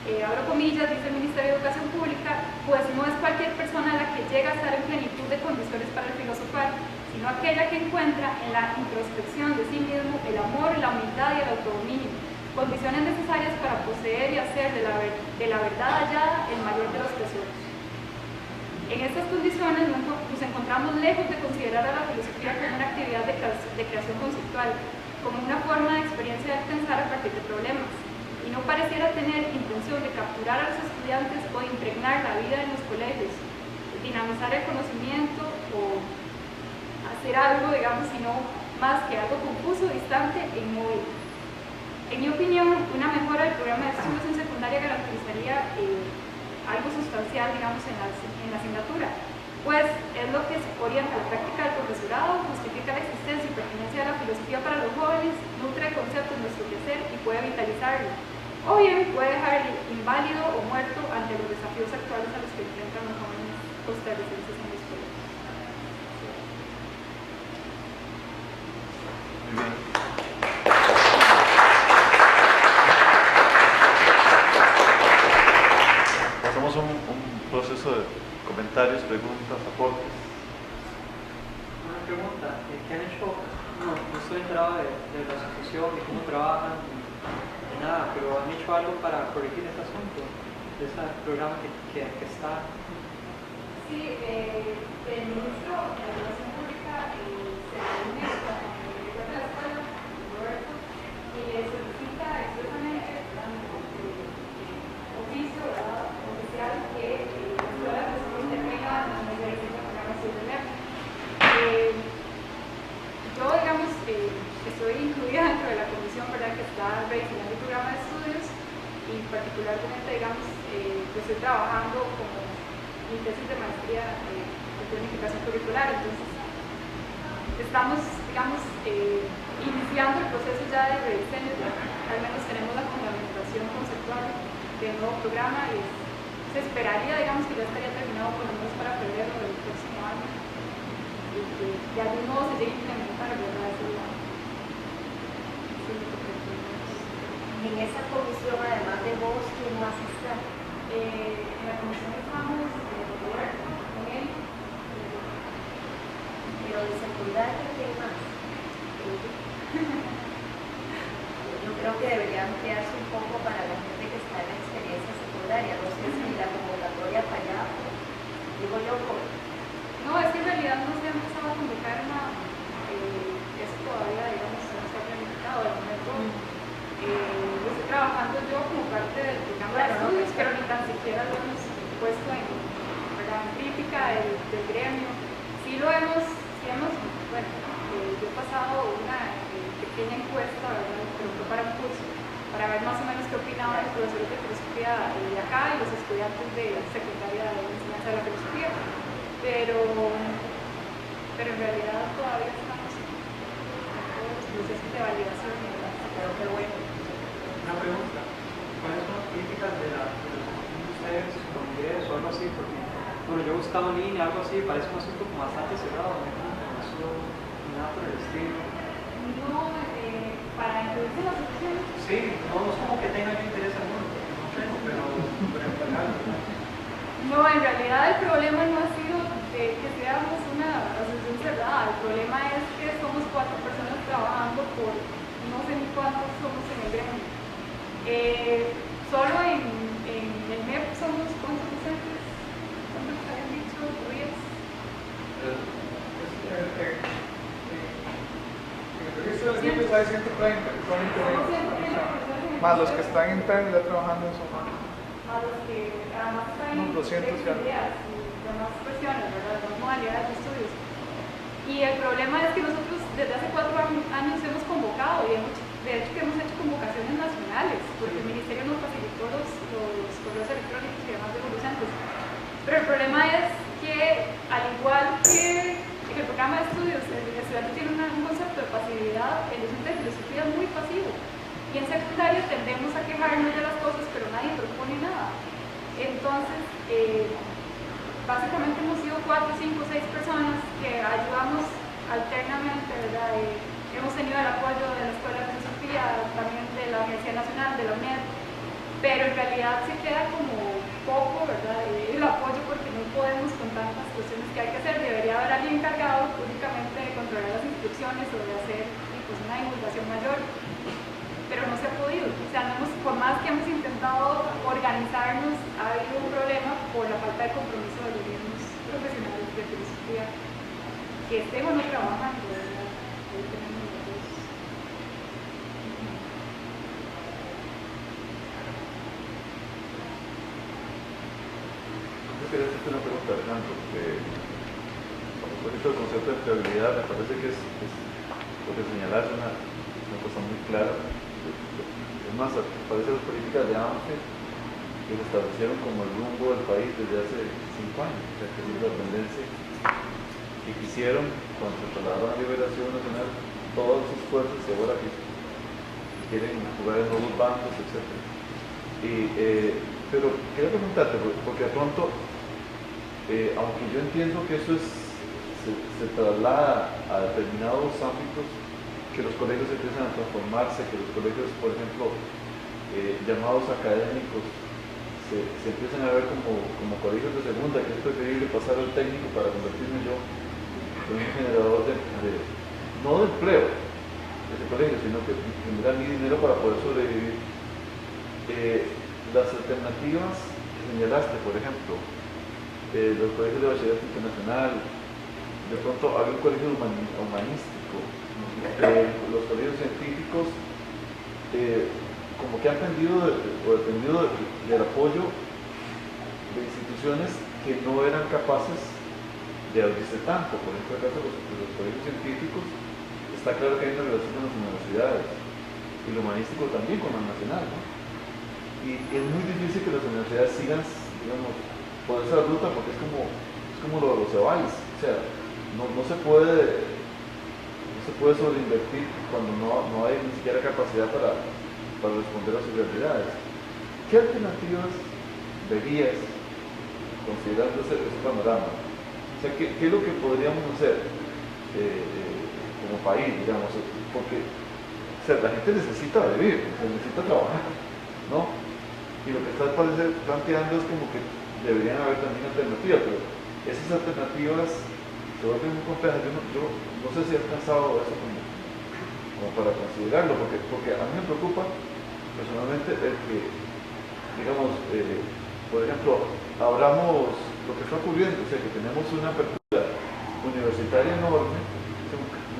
Abro comillas, dice el Ministerio de Educación Pública, pues no es cualquier persona la que llega a estar en plenitud de condiciones para el filosofar, sino aquella que encuentra en la introspección de sí mismo el amor, la humildad y el autodominio, condiciones necesarias para poseer y hacer de la verdad hallada el mayor de los tesoros. En estas condiciones nos encontramos lejos de considerar a la filosofía como una actividad de creación conceptual, como una forma de experiencia de pensar a partir de problemas, y no pareciera tener intención de capturar a los estudiantes o de impregnar la vida en los colegios, dinamizar el conocimiento o hacer algo, digamos, sino más que algo confuso, distante e inmóvil. En mi opinión, una mejora del programa de estudios en secundaria garantizaría algo sustancial, digamos, en la asignatura, pues es lo que orienta la práctica del profesorado, justifica la existencia y pertinencia de la filosofía para los jóvenes, nutre conceptos de nuestro quehacer y puede vitalizarlo, o bien puede dejar inválido o muerto ante los desafíos actuales a los que enfrentan los jóvenes costarricenses en los colegios. comentarios, preguntas, aportes. Una pregunta, ¿qué han hecho? No estoy enterado de la asociación, de cómo trabajan, de nada, pero ¿han hecho algo para corregir este asunto? De ese programa que está. Sí, el ministro de Educación Pública se reúne con el director de la escuela, Roberto, y le solicita expresamente oficio oficial que la escuela intervenga en la dirección del programa Estudios. Yo, digamos, estoy incluida dentro de la comisión, ¿verdad?, que está rediseñando el programa de estudios y particularmente, digamos, estoy trabajando como mi tesis de maestría de planificación curricular. Entonces, estamos, digamos, iniciando el proceso ya de rediseño. Al menos tenemos la fundamentación conceptual del nuevo programa y se esperaría, digamos, que ya estaría terminado por lo menos para febrero del próximo año y que de algún modo se llegue a implementar, ¿verdad? En esa comisión, además de vos, ¿quién más está? En la comisión estamos Roberto, con él, Pero de seguridad, ¿quién más? Yo creo que debería ampliarse un poco para la gente que está en la experiencia secundaria. No sé si la convocatoria fallaba, digo yo, No, es que en realidad no se ha empezado a convocar nada. Eso todavía, digamos, no se ha planificado. De momento, estoy trabajando yo como parte del programa de estudios, pero ni tan siquiera lo hemos puesto en crítica del gremio. Sí bueno, yo he pasado una pequeña encuesta, ¿verdad?, pero fue para un curso, para ver más o menos qué opinaban los profesores de filosofía de acá y los estudiantes de secundaria de enseñanza de la filosofía. Pero en realidad todavía estamos en todos los procesos de validación, ¿verdad? pero qué bueno. Una pregunta, ¿cuáles son las políticas de la asociación de ustedes con ideas o algo así? Porque, bueno, yo he buscado en línea, algo así, parece un asunto como bastante cerrado, no hay como información, ni nada por el estilo. No, para introducirse en la asociación. Sí, no es como que tenga yo interés en uno, no tengo, pero en general, ¿verdad? No, en realidad el problema no ha sido que seamos una asociación cerrada. El problema es que somos 4 personas trabajando por no sé ni cuántos somos en el gremio. Solo en el MEP somos ¿cuántos docentes? ¿Cuántos habían dicho? 10. El registro del equipo está de 130, que son internos. Más los que están internos ya trabajando en su mano. Más los que además están en Unos 200 ya. ideas y demás cuestiones, ¿verdad? Demás modalidades de estudios. Y el problema es que nosotros desde hace 4 años hemos convocado y de hecho que hemos hecho convocaciones nacionales, porque el Ministerio nos facilitó los correos electrónicos y demás de los docentes. Pero el problema es que, al igual que en el programa de estudios, el estudiante tiene un concepto de pasividad, el docente de filosofía es muy pasivo. Y en secundaria tendemos a quejarnos de las cosas, pero nadie propone nada. Entonces, básicamente hemos sido 4, 5, 6 personas que ayudamos alternamente, ¿verdad? Hemos tenido el apoyo de la Escuela de Filosofía, también de la Universidad Nacional, de la UNED, pero en realidad se queda como poco, ¿verdad? El apoyo, porque no podemos con tantas cuestiones que hay que hacer. Debería haber alguien encargado públicamente de controlar las instrucciones o de hacer pues, una divulgación mayor, pero no se ha podido. O sea, por más que hemos intentado organizarnos, ha habido un problema por la falta de compromiso de los mismos profesionales de filosofía que estén o no trabajando, ¿verdad? Ahí tenemos los dos. Yo quería hacerte una pregunta, Alejandro, porque por ejemplo el concepto de empleabilidad me parece que es lo que señalas, una cosa muy clara. Es más, parece las políticas de AMFE que se establecieron como el rumbo del país desde hace 5 años, o sea, que es la tendencia que quisieron cuando se trasladaron a Liberación Nacional todos los esfuerzos y ahora que quieren jugar en nuevos bancos, etc. Pero quiero preguntarte, porque de pronto, aunque yo entiendo que eso se traslada a determinados ámbitos, que los colegios empiezan a transformarse, que los colegios, por ejemplo, llamados académicos, se se empiezan a ver como colegios de segunda, que es preferible pasar al técnico para convertirme yo en un generador no de empleo de ese colegio, sino que me da mi dinero para poder sobrevivir. Las alternativas que señalaste, por ejemplo, los colegios de bachillerato internacional, de pronto hay un colegio humanístico, los colegios científicos, como que han dependido del apoyo de instituciones que no eran capaces de abrirse tanto. Por ejemplo, en el caso de los colegios científicos, está claro que hay una relación con las universidades, y lo humanístico también con la nacional, ¿no? Y es muy difícil que las universidades sigan, digamos, por esa ruta, porque es como lo de los cebáis, o sea, no se puede sobreinvertir cuando no hay ni siquiera capacidad para responder a sus realidades. ¿Qué alternativas verías considerando ese panorama? O sea, ¿qué es lo que podríamos hacer como país, digamos? Porque o sea, la gente necesita vivir, necesita trabajar, ¿no? Y lo que estás planteando es como que deberían haber también alternativas, pero esas alternativas se vuelven muy complejas. Yo no sé si he alcanzado eso como para considerarlo, porque a mí me preocupa personalmente el que, digamos, por ejemplo, hablamos lo que está ocurriendo, o sea, que tenemos una apertura universitaria enorme,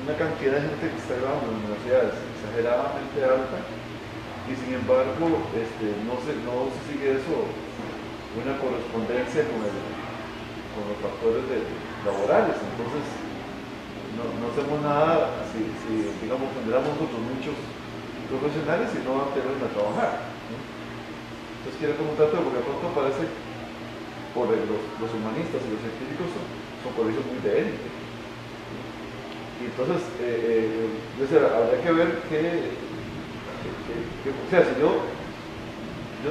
una cantidad de gente que está graduando en universidades exageradamente alta, y sin embargo no se sigue eso, una correspondencia con los factores laborales. Entonces no hacemos nada si digamos, generamos nosotros muchos profesionales y no tenemos a trabajar, ¿no? Entonces quiero preguntarte, porque de pronto parece, por los humanistas y los científicos son colegios muy de élite, y entonces habría que ver o sea, si yo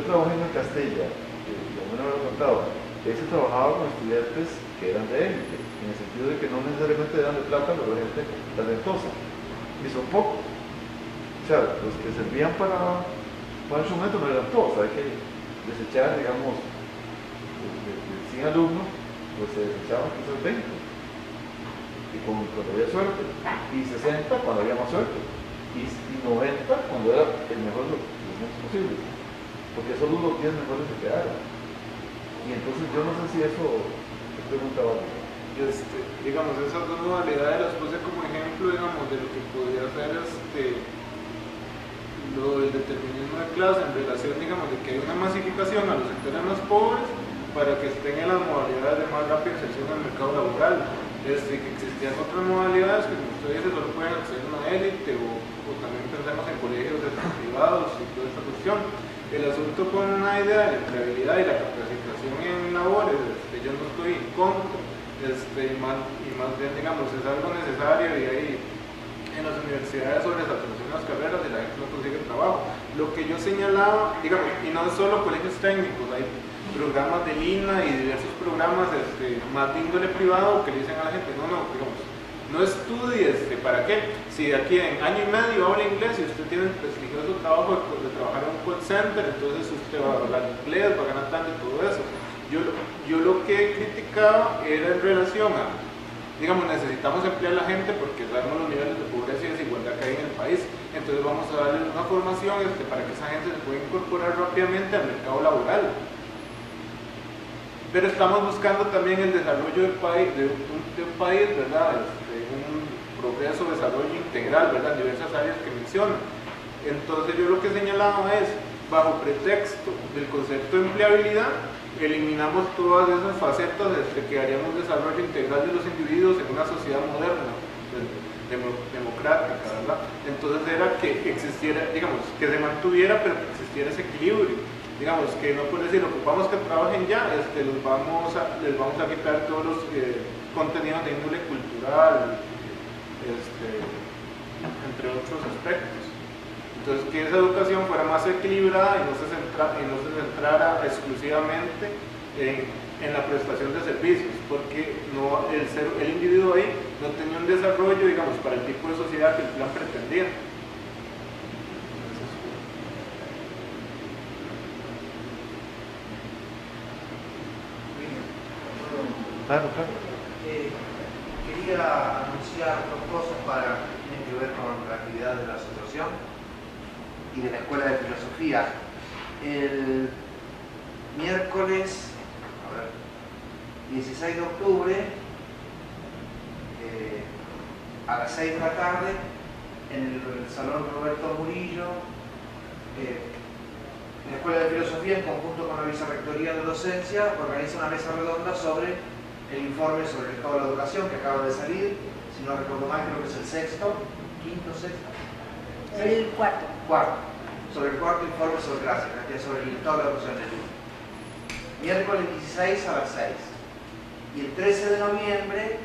trabajé en Castella, como me lo había contado, ese trabajaba con estudiantes que eran de élite, en el sentido de que no necesariamente eran de plata, pero de gente talentosa, y son pocos. O sea, los que servían para el instrumento no eran todos, hay que desechar, digamos, de 100 alumnos, pues se desechaban quizás 20, y cuando había suerte, y 60 cuando había más suerte, y 90 cuando era el mejor de los menos posibles, porque solo los 10 mejores se quedaron. Y entonces yo no sé si eso te preguntaba. Digamos, esas dos modalidades las puse como ejemplo, digamos, de lo que podría ser lo del determinismo de clase en relación, digamos, de que hay una masificación a los sectores más pobres para que estén en las modalidades de más rápida inserción al mercado laboral. Que existían otras modalidades que, como usted dice, solo pueden acceder a una élite, o también pensamos en colegios privados y toda esta cuestión. El asunto con una idea de la empleabilidad y la capacitación en labores, yo no estoy en contra, y más bien, digamos, es algo necesario, y hay en las universidades sobresaturación en las carreras y la gente no consigue trabajo. Lo que yo señalaba, digamos, y no solo colegios técnicos, hay programas de Lina y diversos programas más de índole privado que le dicen a la gente, digamos, no estudie, ¿para qué? Si de aquí en año y medio habla inglés y usted tiene el prestigioso trabajo de trabajar en un call center, entonces usted va a hablar inglés, va a ganar tanto y todo eso. Yo lo que criticaba era en relación a, digamos, necesitamos emplear a la gente porque sabemos los niveles de pobreza y desigualdad que hay en el país, entonces vamos a darle una formación para que esa gente se pueda incorporar rápidamente al mercado laboral. Pero estamos buscando también el desarrollo del país, de un país, ¿verdad? Un progreso, desarrollo integral, ¿verdad? En diversas áreas que mencionan. Entonces yo lo que señalaba es, bajo pretexto del concepto de empleabilidad, eliminamos todas esas facetas que harían un desarrollo integral de los individuos en una sociedad moderna, democrática, ¿verdad? Entonces era que existiera, digamos, que se mantuviera, pero que existiera ese equilibrio. Digamos, que no puede decir, ocupamos que trabajen ya, les vamos a quitar todos los contenidos de índole cultural, entre otros aspectos. Entonces, que esa educación fuera más equilibrada y no se centrara exclusivamente en la prestación de servicios, porque el individuo ahí no tenía un desarrollo, digamos, para el tipo de sociedad que el plan pretendía. Claro, claro. Quería anunciar dos cosas para que tienen que ver con la actividad de la asociación y de la Escuela de Filosofía. El miércoles 16 de octubre a las 6 de la tarde en el Salón Roberto Murillo, la Escuela de Filosofía, en conjunto con la Vicerrectoría de Docencia, organiza una mesa redonda sobre el informe sobre el estado de la educación que acaba de salir. Si no recuerdo mal, creo que es el quinto, sexto. El cuarto. Sobre el cuarto informe sobre sobre el estado de la educación en el mundo. Miércoles 16 a las 6. Y el 13 de noviembre,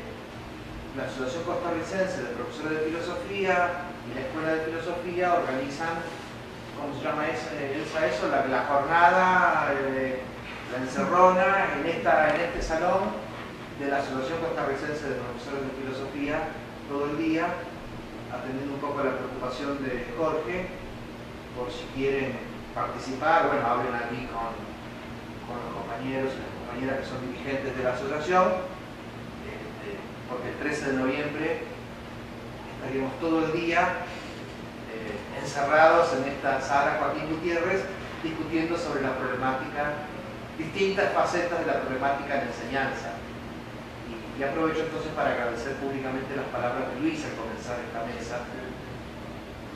la Asociación Costarricense de Profesores de Filosofía y la Escuela de Filosofía organizan, ¿cómo se llama eso? La jornada, la encerrona en este salón de la Asociación Costarricense de Profesores de Filosofía todo el día, atendiendo un poco a la preocupación de Jorge, por si quieren participar, bueno, hablen aquí con los compañeros y las compañeras que son dirigentes de la asociación, porque el 13 de noviembre estaríamos todo el día encerrados en esta sala Joaquín Gutiérrez discutiendo sobre la problemática, distintas facetas de la problemática de la enseñanza. Y aprovecho entonces para agradecer públicamente las palabras de Luis al comenzar esta mesa,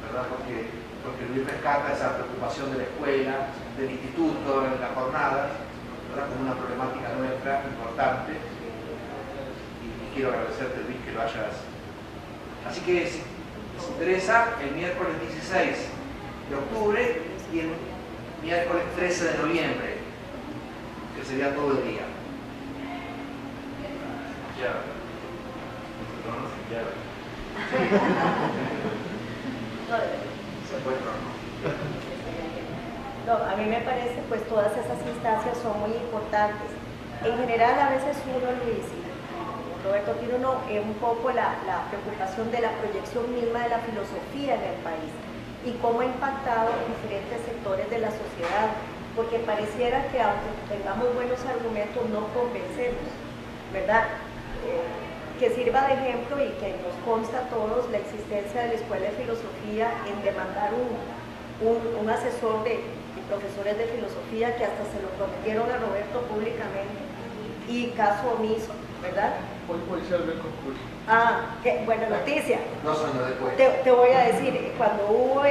¿verdad? Porque Luis rescata esa preocupación de la escuela, del instituto, en las jornadas, ¿verdad? Como una problemática nuestra importante. Y quiero agradecerte, Luis, que lo hayas. Así que si les interesa, el miércoles 16 de octubre y el miércoles 13 de noviembre, que sería todo el día. No, a mí me parece pues todas esas instancias son muy importantes. En general a veces uno, Luis y Roberto, tiene un poco la preocupación de la proyección misma de la filosofía en el país y cómo ha impactado diferentes sectores de la sociedad, porque pareciera que aunque tengamos buenos argumentos no convencemos, ¿verdad? Que sirva de ejemplo y que nos consta a todos la existencia de la Escuela de Filosofía en demandar un asesor de profesores de filosofía que hasta se lo prometieron a Roberto públicamente y caso omiso, ¿verdad? Hoy se abre el concurso. Ah, qué buena noticia. 2 años después. Te voy a decir, cuando hubo la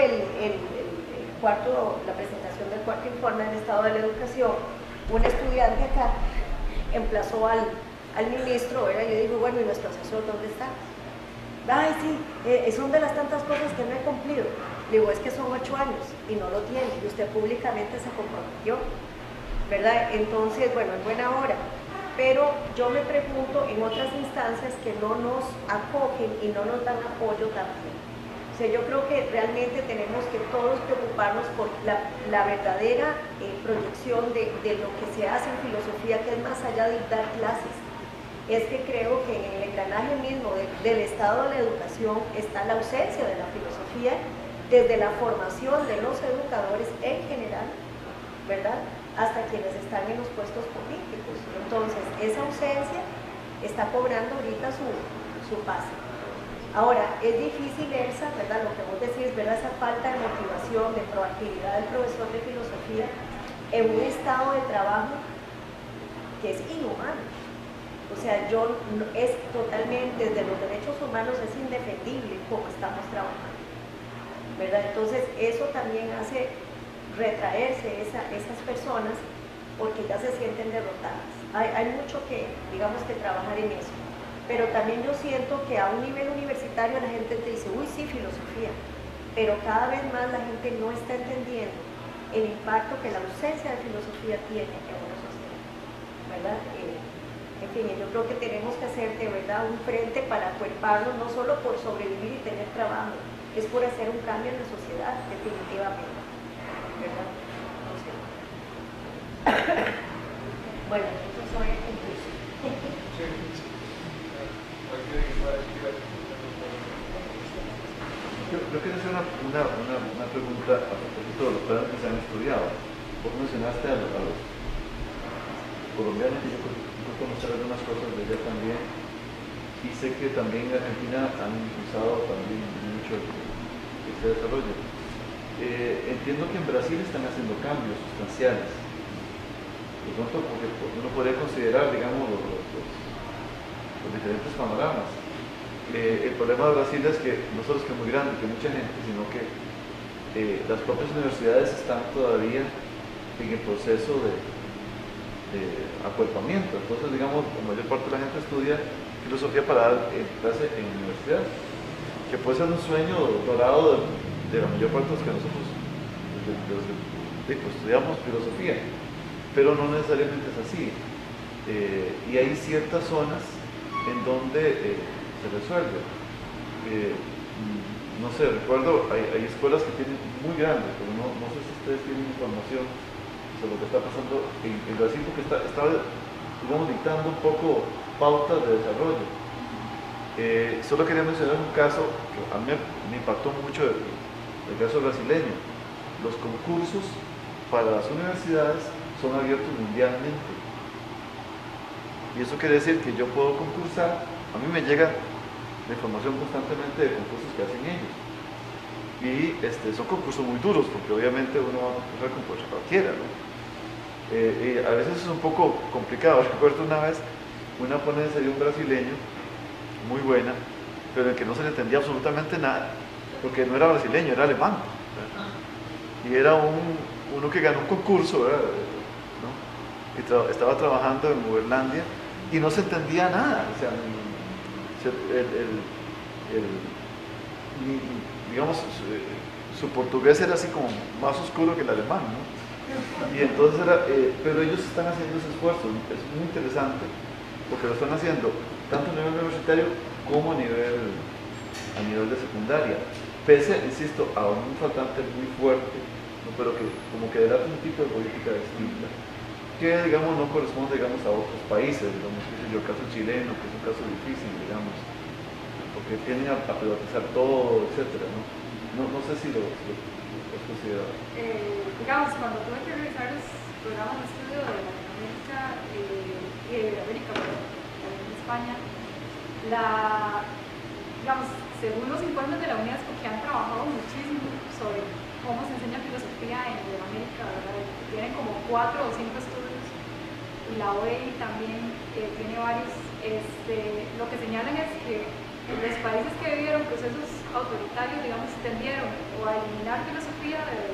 presentación del cuarto informe del estado de la educación, un estudiante acá emplazó al ministro, ¿verdad? Yo digo, bueno, ¿y nuestro asesor dónde está? Ay, sí, son de las tantas cosas que no he cumplido. Digo, es que son 8 años y no lo tiene, y usted públicamente se comprometió, ¿verdad? Entonces, bueno, en buena hora. Pero yo me pregunto en otras instancias que no nos acogen y no nos dan apoyo también. O sea, yo creo que realmente tenemos que todos preocuparnos por la verdadera proyección de lo que se hace en filosofía, que es más allá de dar clases. Es que creo que en el engranaje mismo del estado de la educación está la ausencia de la filosofía desde la formación de los educadores en general, ¿verdad?, hasta quienes están en los puestos políticos. Entonces, esa ausencia está cobrando ahorita su pase. Ahora, es difícil, Elsa, ¿verdad?, lo que vos decís, ¿verdad?, esa falta de motivación, de proactividad del profesor de filosofía en un estado de trabajo que es inhumano. O sea, es totalmente, desde los derechos humanos es indefendible cómo estamos trabajando, ¿verdad? Entonces, eso también hace retraerse esas personas porque ya se sienten derrotadas. Hay mucho que, digamos, que trabajar en eso. Pero también yo siento que a un nivel universitario la gente te dice, uy, sí, filosofía. Pero cada vez más la gente no está entendiendo el impacto que la ausencia de filosofía tiene en una sociedad, ¿verdad? En fin, yo creo que tenemos que hacer de verdad un frente para acuerparnos, no solo por sobrevivir y tener trabajo, es por hacer un cambio en la sociedad, definitivamente, ¿verdad? No sé. Bueno, eso soy el concurso. Yo quiero hacer una pregunta a propósito de los planes que se han estudiado. Vos mencionaste a los colombianos y yo creo que conocer algunas cosas de ella también. Y sé que también en Argentina han impulsado también mucho ese desarrollo. Entiendo que en Brasil están haciendo cambios sustanciales. De pronto, porque uno podría considerar, digamos, los diferentes panoramas. El problema de Brasil es que no solo es que es muy grande, que mucha gente, sino que las propias universidades están todavía en el proceso de acuerpamiento. Entonces, digamos, la mayor parte de la gente estudia filosofía para dar clase en universidad, que puede ser un sueño dorado de la mayor parte de los que nosotros estudiamos filosofía, pero no necesariamente es así. Y hay ciertas zonas en donde se resuelve. No sé, recuerdo, hay escuelas que tienen muy grandes, pero no sé si ustedes tienen información sobre lo que está pasando en Brasil, porque está digamos, dictando un poco pautas de desarrollo. Solo quería mencionar un caso que a mí me impactó mucho, el caso brasileño. Los concursos para las universidades son abiertos mundialmente. Y eso quiere decir que yo puedo concursar, a mí me llega la información constantemente de concursos que hacen ellos. Y son concursos muy duros, porque obviamente uno va a concursar con cualquiera, ¿no? Y a veces es un poco complicado. Recuerdo una vez una ponencia de un brasileño muy buena, pero en que no se le entendía absolutamente nada, porque no era brasileño, era alemán, ¿verdad? Y era uno que ganó un concurso, ¿verdad? ¿No? Y estaba trabajando en Uberlandia y no se entendía nada. O sea, digamos, su portugués era así como más oscuro que el alemán, ¿no? Y entonces pero ellos están haciendo ese esfuerzo, es muy interesante, porque lo están haciendo tanto a nivel universitario como a nivel de secundaria, pese, insisto, a un faltante muy fuerte, ¿no? Pero que como que delata un tipo de política distinta, que digamos no corresponde, digamos, a otros países, digamos, qué sé yo, el caso chileno, que es un caso difícil, digamos, porque tienden a privatizar todo, etcétera, ¿no? No sé si lo has considerado. Digamos, cuando tuve que revisar los programas de estudio de Latinoamérica y de América, también de España, digamos, según los informes de la UNESCO, que han trabajado muchísimo sobre cómo se enseña filosofía en América, ¿verdad? Tienen como 4 o 5 estudios, y la OEI también tiene varios. Lo que señalan es que los países que vivieron procesos autoritarios, digamos, tendieron o a eliminar filosofía de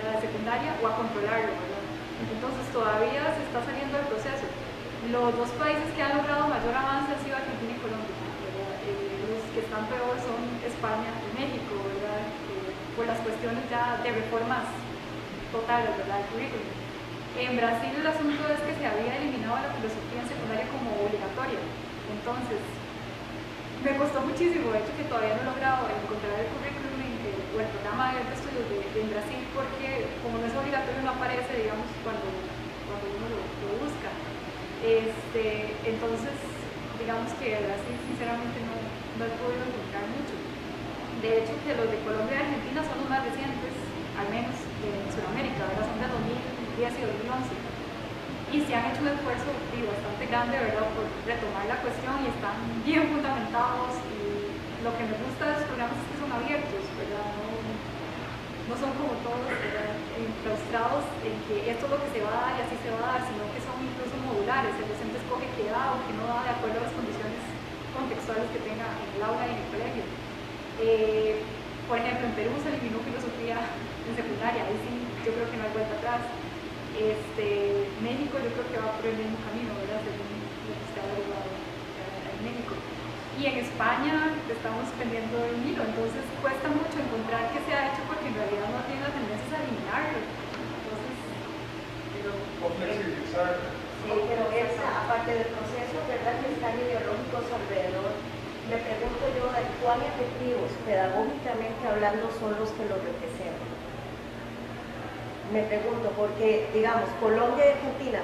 la secundaria o a controlarlo, ¿verdad? Entonces todavía se está saliendo del proceso. Los dos países que han logrado mayor avance han sido Argentina y Colombia, ¿verdad? Los que están peor son España y México, ¿verdad? Por las cuestiones ya de reformas totales, ¿verdad? Del currículum. En Brasil el asunto es que se había eliminado la filosofía en secundaria como obligatoria. Entonces, me costó muchísimo, de hecho, que todavía no he logrado encontrar el currículum o el programa de estudios de Brasil, porque como no es obligatorio no aparece, digamos, cuando uno lo busca. Entonces, digamos que de Brasil sinceramente no he podido encontrar mucho. De hecho, que los de Colombia y Argentina son los más recientes, al menos en Sudamérica, ¿verdad? Son de 2010 y 2011. Y se han hecho un esfuerzo bastante grande, ¿verdad?, por retomar la cuestión, y están bien fundamentados, y lo que me gusta de los programas es que son abiertos, ¿verdad? No son como todos, ¿verdad?, enclaustrados en que esto es lo que se va a dar y así se va a dar, sino que son incluso modulares. El docente escoge qué da o qué no da de acuerdo a las condiciones contextuales que tenga en el aula y en el colegio. Por ejemplo, en Perú se eliminó filosofía en secundaria, ahí sí yo creo que no hay vuelta atrás. México yo creo que va por el mismo camino, ¿verdad?, según lo que se ha averiguado en México. Y en España estamos pendiendo del hilo, entonces cuesta mucho encontrar qué se ha hecho, porque en realidad no tiene la tendencia a eliminarlo. Entonces, O flexibilizar. Sí, pero aparte del proceso, ¿verdad?, que están ideológicos alrededor, me pregunto yo de cuán efectivos, pedagógicamente hablando, son los que los representan. Me pregunto, porque, digamos, Colombia y Argentina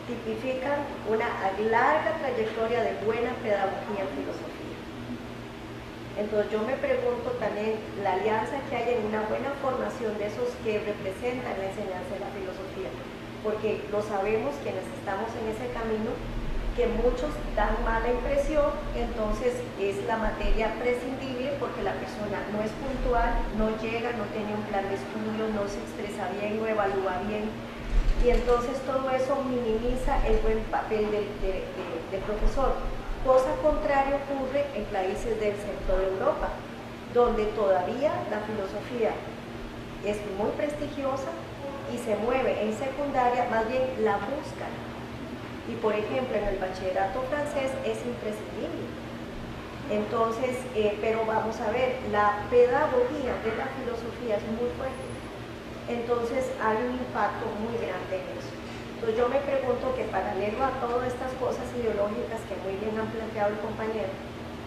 tipifican una larga trayectoria de buena pedagogía en filosofía. Entonces yo me pregunto también la alianza que hay en una buena formación de esos que representan la enseñanza de la filosofía porque lo sabemos quienes estamos en ese camino, que muchos dan mala impresión, entonces es la materia prescindible porque la persona no es puntual, no llega, no tiene un plan de estudio, no se expresa bien, no evalúa bien, y entonces todo eso minimiza el buen papel del profesor. Cosa contraria ocurre en países del centro de Europa, donde todavía la filosofía es muy prestigiosa y se mueve en secundaria, más bien la buscan. Y por ejemplo, en el bachillerato francés es imprescindible. Entonces, pero vamos a ver, la pedagogía de la filosofía es muy fuerte. Entonces hay un impacto muy grande en eso. Entonces yo me pregunto que paralelo a todas estas cosas ideológicas que muy bien han planteado el compañero,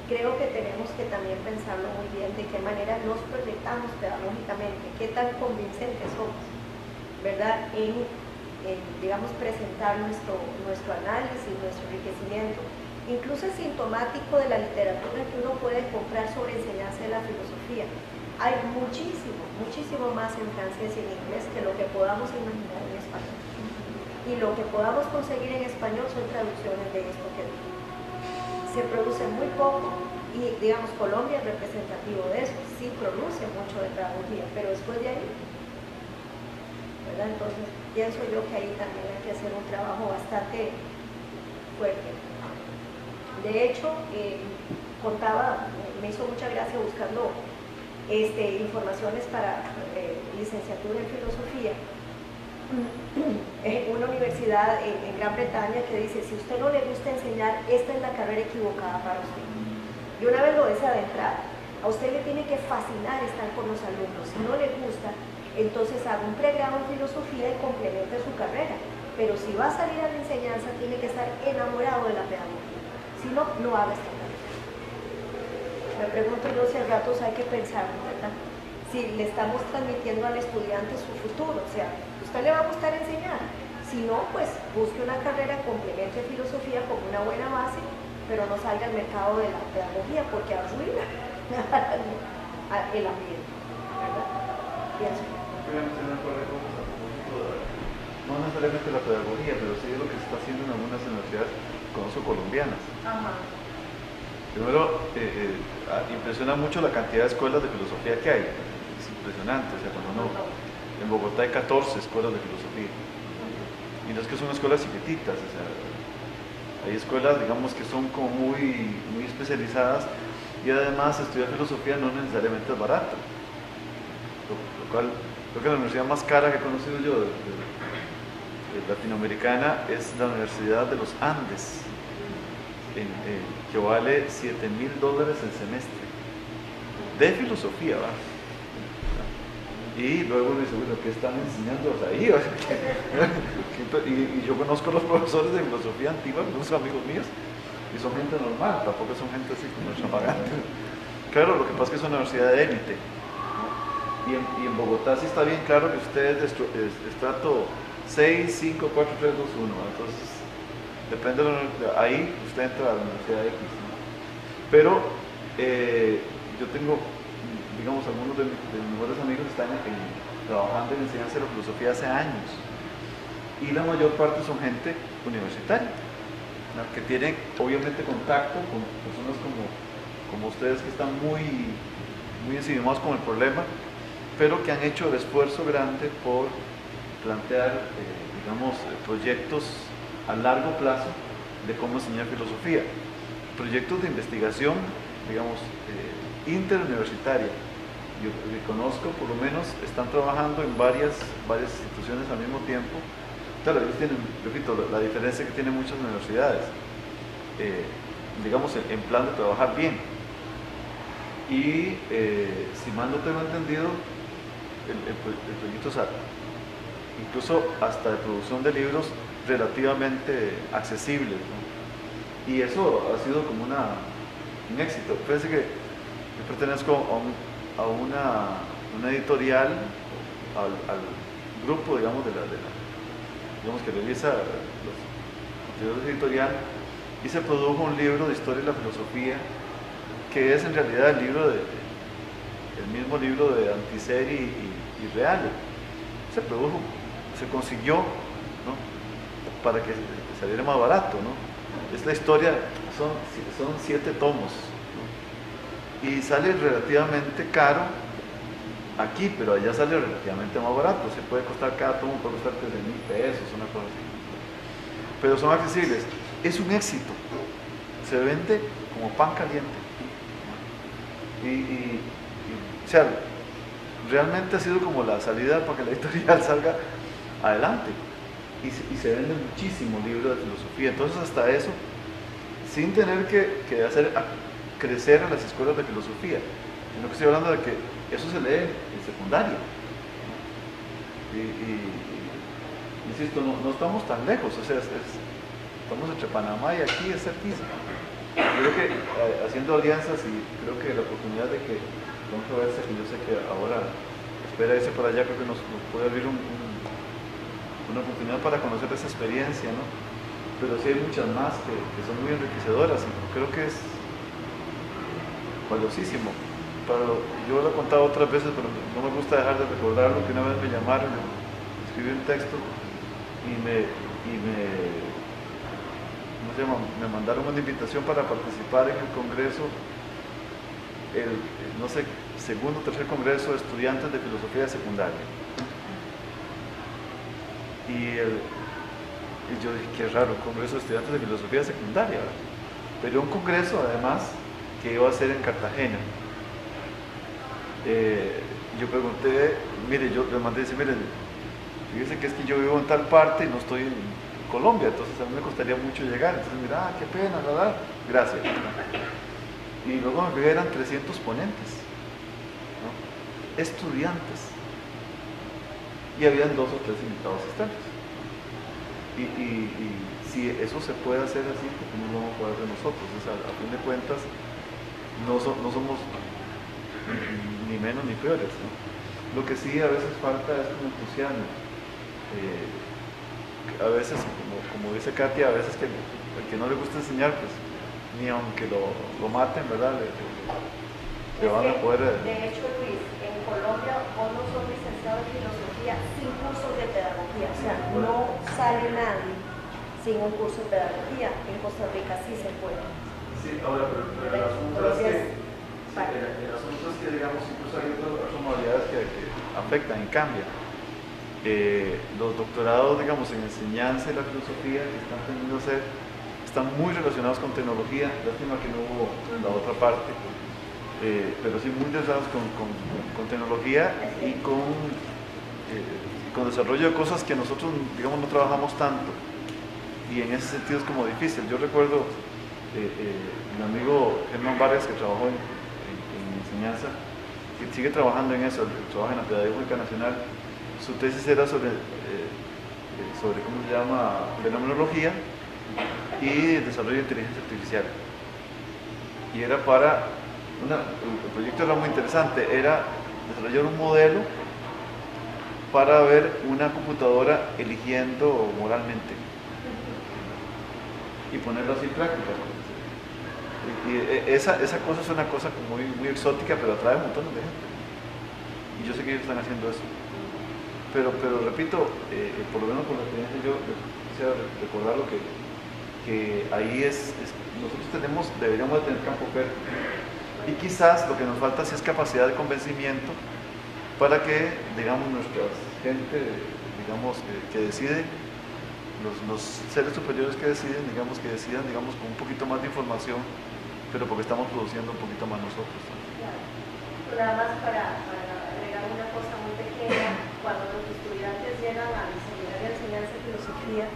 creo que tenemos que también pensarlo muy bien de qué manera nos proyectamos pedagógicamente, qué tan convincentes somos, ¿verdad? Digamos, presentar nuestro análisis, nuestro enriquecimiento. Incluso es sintomático de la literatura que uno puede comprar sobre enseñanza de la filosofía. Hay muchísimo más en francés y en inglés que lo que podamos imaginar en español. Y lo que podamos conseguir en español son traducciones de esto que digo. Se produce muy poco y, digamos, Colombia es representativo de eso. Sí produce mucho de pedagogía, pero después de ahí, ¿verdad? Entonces, pienso yo que ahí también hay que hacer un trabajo bastante fuerte. De hecho, me hizo mucha gracia buscando informaciones para licenciatura en filosofía. Una universidad en Gran Bretaña que dice, si a usted no le gusta enseñar, esta es la carrera equivocada para usted. Y una vez lo decía de entrada, a usted le tiene que fascinar estar con los alumnos. Si no le gusta, entonces haga un pregrado en filosofía y complemente su carrera. Pero si va a salir a la enseñanza, tiene que estar enamorado de la pedagogía. Si no, no haga esta carrera. Me pregunto yo si a ratos hay que pensar, ¿verdad? Si le estamos transmitiendo al estudiante su futuro, o sea, ¿a usted le va a gustar enseñar? Si no, pues busque una carrera, complemente filosofía con una buena base, pero no salga al mercado de la pedagogía porque arruina el ambiente, ¿verdad? Pienso. No necesariamente la pedagogía, pero sí es lo que se está haciendo en algunas universidades, conozco colombianas. Ajá. Primero, impresiona mucho la cantidad de escuelas de filosofía que hay. Es impresionante, o sea, cuando uno, en Bogotá hay 14 escuelas de filosofía. Y no es que son escuelas chiquititas, o sea, hay escuelas, digamos, que son como muy especializadas, y además estudiar filosofía no necesariamente es barato. Lo cual, creo que la universidad más cara que he conocido yo latinoamericana es la Universidad de los Andes, que vale $7,000 el semestre, de filosofía, ¿va? Y luego uno dice, bueno, ¿qué están enseñando ahí? Y yo conozco a los profesores de filosofía antigua, unos amigos míos, y son gente normal, tampoco son gente así como extravagante. Claro, lo que pasa es que es una universidad de élite. Y en Bogotá sí está bien claro que usted es estrato 6, 5, 4, 3, 2, 1. Entonces, depende de la universidad. Ahí usted entra a la Universidad X, ¿no? Pero yo tengo, digamos, algunos de mis mejores amigos están trabajando en enseñanza de la filosofía hace años. Y la mayor parte son gente universitaria, ¿no? Que tienen, obviamente, contacto con personas como ustedes que están muy encimados con el problema, pero que han hecho el esfuerzo grande por plantear, digamos, proyectos a largo plazo de cómo enseñar filosofía. Proyectos de investigación, digamos, interuniversitaria. Yo conozco, por lo menos, están trabajando en varias instituciones al mismo tiempo. Claro, ellos tienen, repito, la diferencia que tienen muchas universidades, digamos, en plan de trabajar bien. Y, si mal no tengo entendido, el proyecto, o sea, incluso hasta de producción de libros relativamente accesibles, ¿no? Y eso ha sido como un éxito. Fíjense que yo pertenezco a una editorial, al grupo, digamos, digamos, que realiza los contenidos editorial, y se produjo un libro de historia de la filosofía, que es en realidad el mismo libro de Antiseri y Reale. Se consiguió ¿no? Para que saliera más barato, ¿no? Es la historia, son 7 tomos, ¿no? Y sale relativamente caro aquí, pero allá sale relativamente más barato. Se puede costar, cada tomo puede costar 13,000 pesos, una cosa así. Pero son accesibles. Es un éxito. Se vende como pan caliente. O sea, realmente ha sido como la salida para que la editorial salga adelante. Y se venden muchísimos libros de filosofía. Entonces, hasta eso, sin tener que hacer crecer a las escuelas de filosofía, sino que estoy hablando de que eso se lee en secundaria. Insisto, no estamos tan lejos, o sea, estamos entre Panamá y aquí es cerquísimo. Creo que haciendo alianzas, y creo que la oportunidad de que Controversia, que yo sé que ahora espera irse para allá, creo que nos puede abrir una oportunidad para conocer esa experiencia, ¿no? Pero sí hay muchas más que son muy enriquecedoras, y creo que es valiosísimo. Yo lo he contado otras veces, pero no me gusta dejar de recordarlo, que una vez me llamaron, escribí un texto y me mandaron una invitación para participar en el congreso, no sé, segundo o tercer congreso de estudiantes de filosofía secundaria. Y yo dije, qué raro, un congreso de estudiantes de filosofía secundaria, ¿verdad? Pero un congreso además que iba a ser en Cartagena. Yo pregunté, mire, yo le mandé, dice, mire, fíjese que es que yo vivo en tal parte y no estoy en Colombia, entonces a mí me costaría mucho llegar. Entonces, mira, qué pena, ¿verdad? Gracias. Y luego me fijé, eran 300 ponentes, ¿no? Estudiantes. Y habían 2 o 3 invitados externos. Y si eso se puede hacer así, ¿por qué no lo vamos a poder hacer nosotros? O sea, a fin de cuentas, no somos ni menos ni peores, ¿no? Lo que sí a veces falta es un entusiasmo. A veces, como dice Katia, a veces que el que no le gusta enseñar, pues ni aunque lo maten, ¿verdad? Le van a poder... De hecho, Luis, en Colombia vos no sos licenciado en filosofía sin cursos de pedagogía, o sea, no sale nadie sin un curso de pedagogía. En Costa Rica sí se puede. Sí, ahora, pero el asunto es que, digamos, incluso hay otras modalidades que afectan y cambian. Los doctorados, digamos, en enseñanza de la filosofía que están teniendo a hacer, están muy relacionados con tecnología. Lástima que no hubo la otra parte, pero sí muy relacionados con tecnología y con desarrollo de cosas que nosotros, digamos, no trabajamos tanto, y en ese sentido es como difícil. Yo recuerdo mi amigo Germán Vargas, que trabajó en enseñanza, que sigue trabajando en eso, trabaja en la Pedagógica Nacional. Su tesis era sobre ¿cómo se llama?, fenomenología y el desarrollo de inteligencia artificial. Y era el proyecto era muy interesante, era desarrollar un modelo para ver una computadora eligiendo moralmente y ponerlo así en práctica. Y esa cosa es una cosa muy, muy exótica, pero atrae un montón de gente. Y yo sé que ellos están haciendo eso. Pero repito, por lo menos por la experiencia, yo quisiera recordar lo que ahí nosotros deberíamos de tener campo fértil. Y quizás lo que nos falta sí es capacidad de convencimiento para que, digamos, nuestra gente, digamos, que decide, los seres superiores que decidan, digamos, con un poquito más de información, pero porque estamos produciendo un poquito más nosotros. Nada más para agregar una cosa muy pequeña, cuando los estudiantes llegan al seminario de enseñanza de filosofía,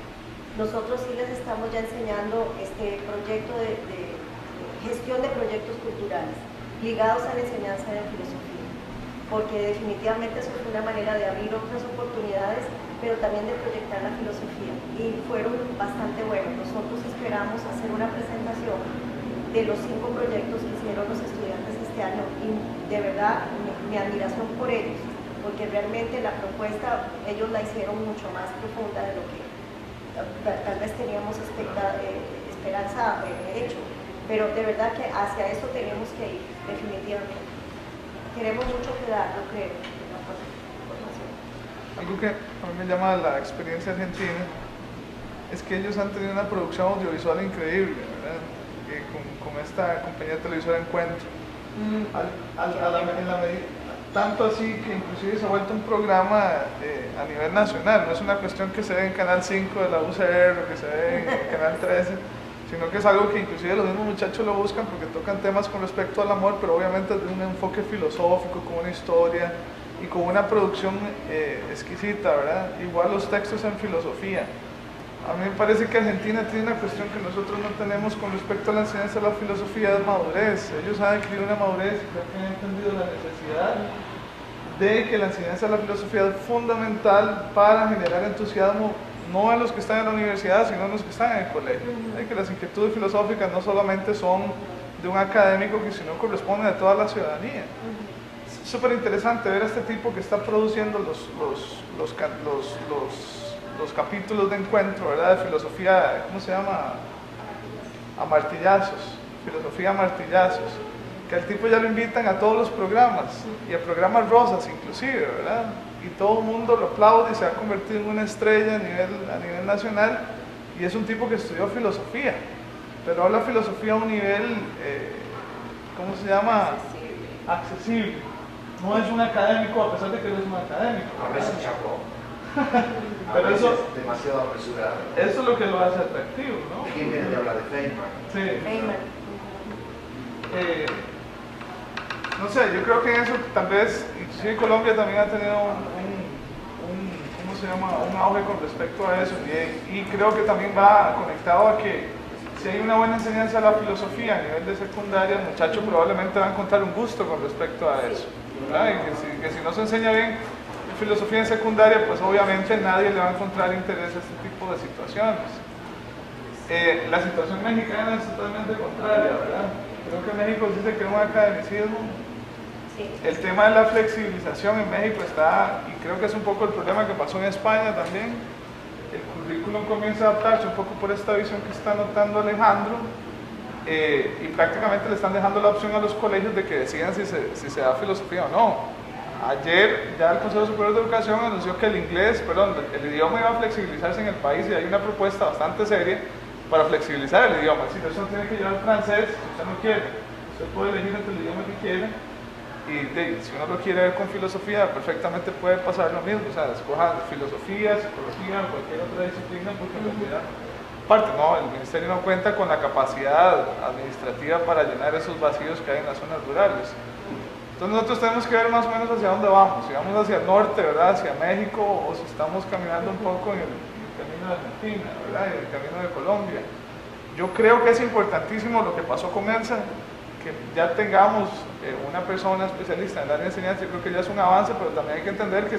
nosotros sí les estamos ya enseñando este proyecto de gestión de proyectos culturales ligados a la enseñanza de filosofía, porque definitivamente eso es una manera de abrir otras oportunidades, pero también de proyectar la filosofía, y fueron bastante buenos. Nosotros esperamos hacer una presentación de los 5 proyectos que hicieron los estudiantes este año, y de verdad mi admiración por ellos, porque realmente la propuesta ellos la hicieron mucho más profunda de lo que tal vez teníamos esperanza hecho, pero de verdad que hacia eso tenemos que ir, definitivamente. Queremos mucho que dar, lo creo, en la formación. algo que a mí me llama la experiencia argentina es que ellos han tenido una producción audiovisual increíble, ¿verdad? Con esta compañía televisora Encuentro. Tanto así que inclusive se ha vuelto un programa a nivel nacional, no es una cuestión que se ve en Canal 5 de la UCR o que se ve en Canal 13, sino que es algo que inclusive los mismos muchachos lo buscan porque tocan temas con respecto al amor, pero obviamente desde un enfoque filosófico, con una historia y con una producción exquisita, ¿verdad? Igual los textos en filosofía. A mí me parece que Argentina tiene una cuestión que nosotros no tenemos con respecto a la enseñanza de la filosofía, es madurez. Ellos han adquirido una madurez y creo que han entendido la necesidad de que la enseñanza de la filosofía es fundamental para generar entusiasmo no en los que están en la universidad, sino en los que están en el colegio. Que las inquietudes filosóficas no solamente son de un académico, sino corresponden a toda la ciudadanía. Es súper interesante ver a este tipo que está produciendo los capítulos de Encuentro, ¿verdad? De filosofía, ¿cómo se llama? A martillazos, filosofía a martillazos, que al tipo ya lo invitan a todos los programas, y a programas rosas inclusive, ¿verdad? Y todo el mundo lo aplaude y se ha convertido en una estrella a nivel nacional, y es un tipo que estudió filosofía, pero habla filosofía a un nivel, ¿cómo se llama? Accesible. No es un académico a pesar de que él es un académico. A veces chapó. Pero eso es demasiado apresurado. Eso es lo que lo hace atractivo, ¿no? ¿Quién viene de hablar de Feynman? Sí. Feynman. No sé, yo creo que en eso tal vez, inclusive Colombia también ha tenido ¿cómo se llama? Un auge con respecto a eso, y creo que también va conectado a que si hay una buena enseñanza de la filosofía a nivel de secundaria, el muchacho probablemente va a encontrar un gusto con respecto a eso, ¿verdad? Y que si no se enseña bien filosofía en secundaria, pues obviamente nadie le va a encontrar interés a este tipo de situaciones. La situación mexicana es totalmente contraria, ¿verdad? Creo que en México sí se crea un academicismo. El tema de la flexibilización en México está, y creo que es un poco el problema que pasó en España también. El currículum comienza a adaptarse un poco por esta visión que está notando Alejandro, y prácticamente le están dejando la opción a los colegios de que decidan si se da filosofía o no. Ayer ya el Consejo Superior de Educación anunció que el idioma iba a flexibilizarse en el país, y hay una propuesta bastante seria para flexibilizar el idioma. Es decir, usted no tiene que llevar francés si usted no quiere. Usted puede elegir entre el idioma que quiere, y si uno lo quiere ver con filosofía, perfectamente puede pasar lo mismo. O sea, escoja filosofía, psicología, cualquier otra disciplina, porque en realidad, aparte, no, el ministerio no cuenta con la capacidad administrativa para llenar esos vacíos que hay en las zonas rurales. Entonces nosotros tenemos que ver más o menos hacia dónde vamos, si vamos hacia el norte, ¿verdad? Hacia México, o si estamos caminando un poco en el camino de Argentina, ¿verdad? En el camino de Colombia. Yo creo que es importantísimo lo que pasó con ELSA, que ya tengamos una persona especialista en el área de enseñanza. Yo creo que ya es un avance, pero también hay que entender que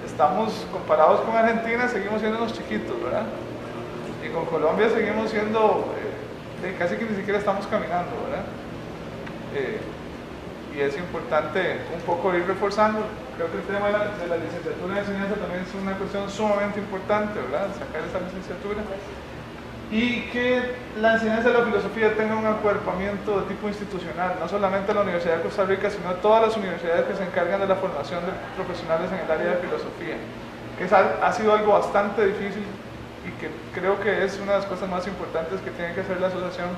estamos, comparados con Argentina, seguimos siendo unos chiquitos, ¿verdad? Y con Colombia seguimos siendo, casi que ni siquiera estamos caminando, ¿verdad? Y es importante un poco ir reforzando. Creo que el tema de la licenciatura de enseñanza también es una cuestión sumamente importante, ¿verdad? Sacar esa licenciatura. Y que la enseñanza de la filosofía tenga un acuerpamiento de tipo institucional, no solamente la Universidad de Costa Rica, sino todas las universidades que se encargan de la formación de profesionales en el área de filosofía, que ha sido algo bastante difícil, y que creo que es una de las cosas más importantes que tiene que hacer la asociación,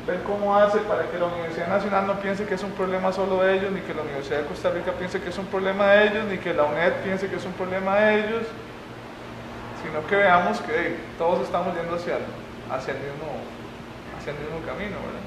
ver cómo hace para que la Universidad Nacional no piense que es un problema solo de ellos, ni que la Universidad de Costa Rica piense que es un problema de ellos, ni que la UNED piense que es un problema de ellos, sino que veamos que todos estamos yendo hacia el mismo camino, ¿verdad?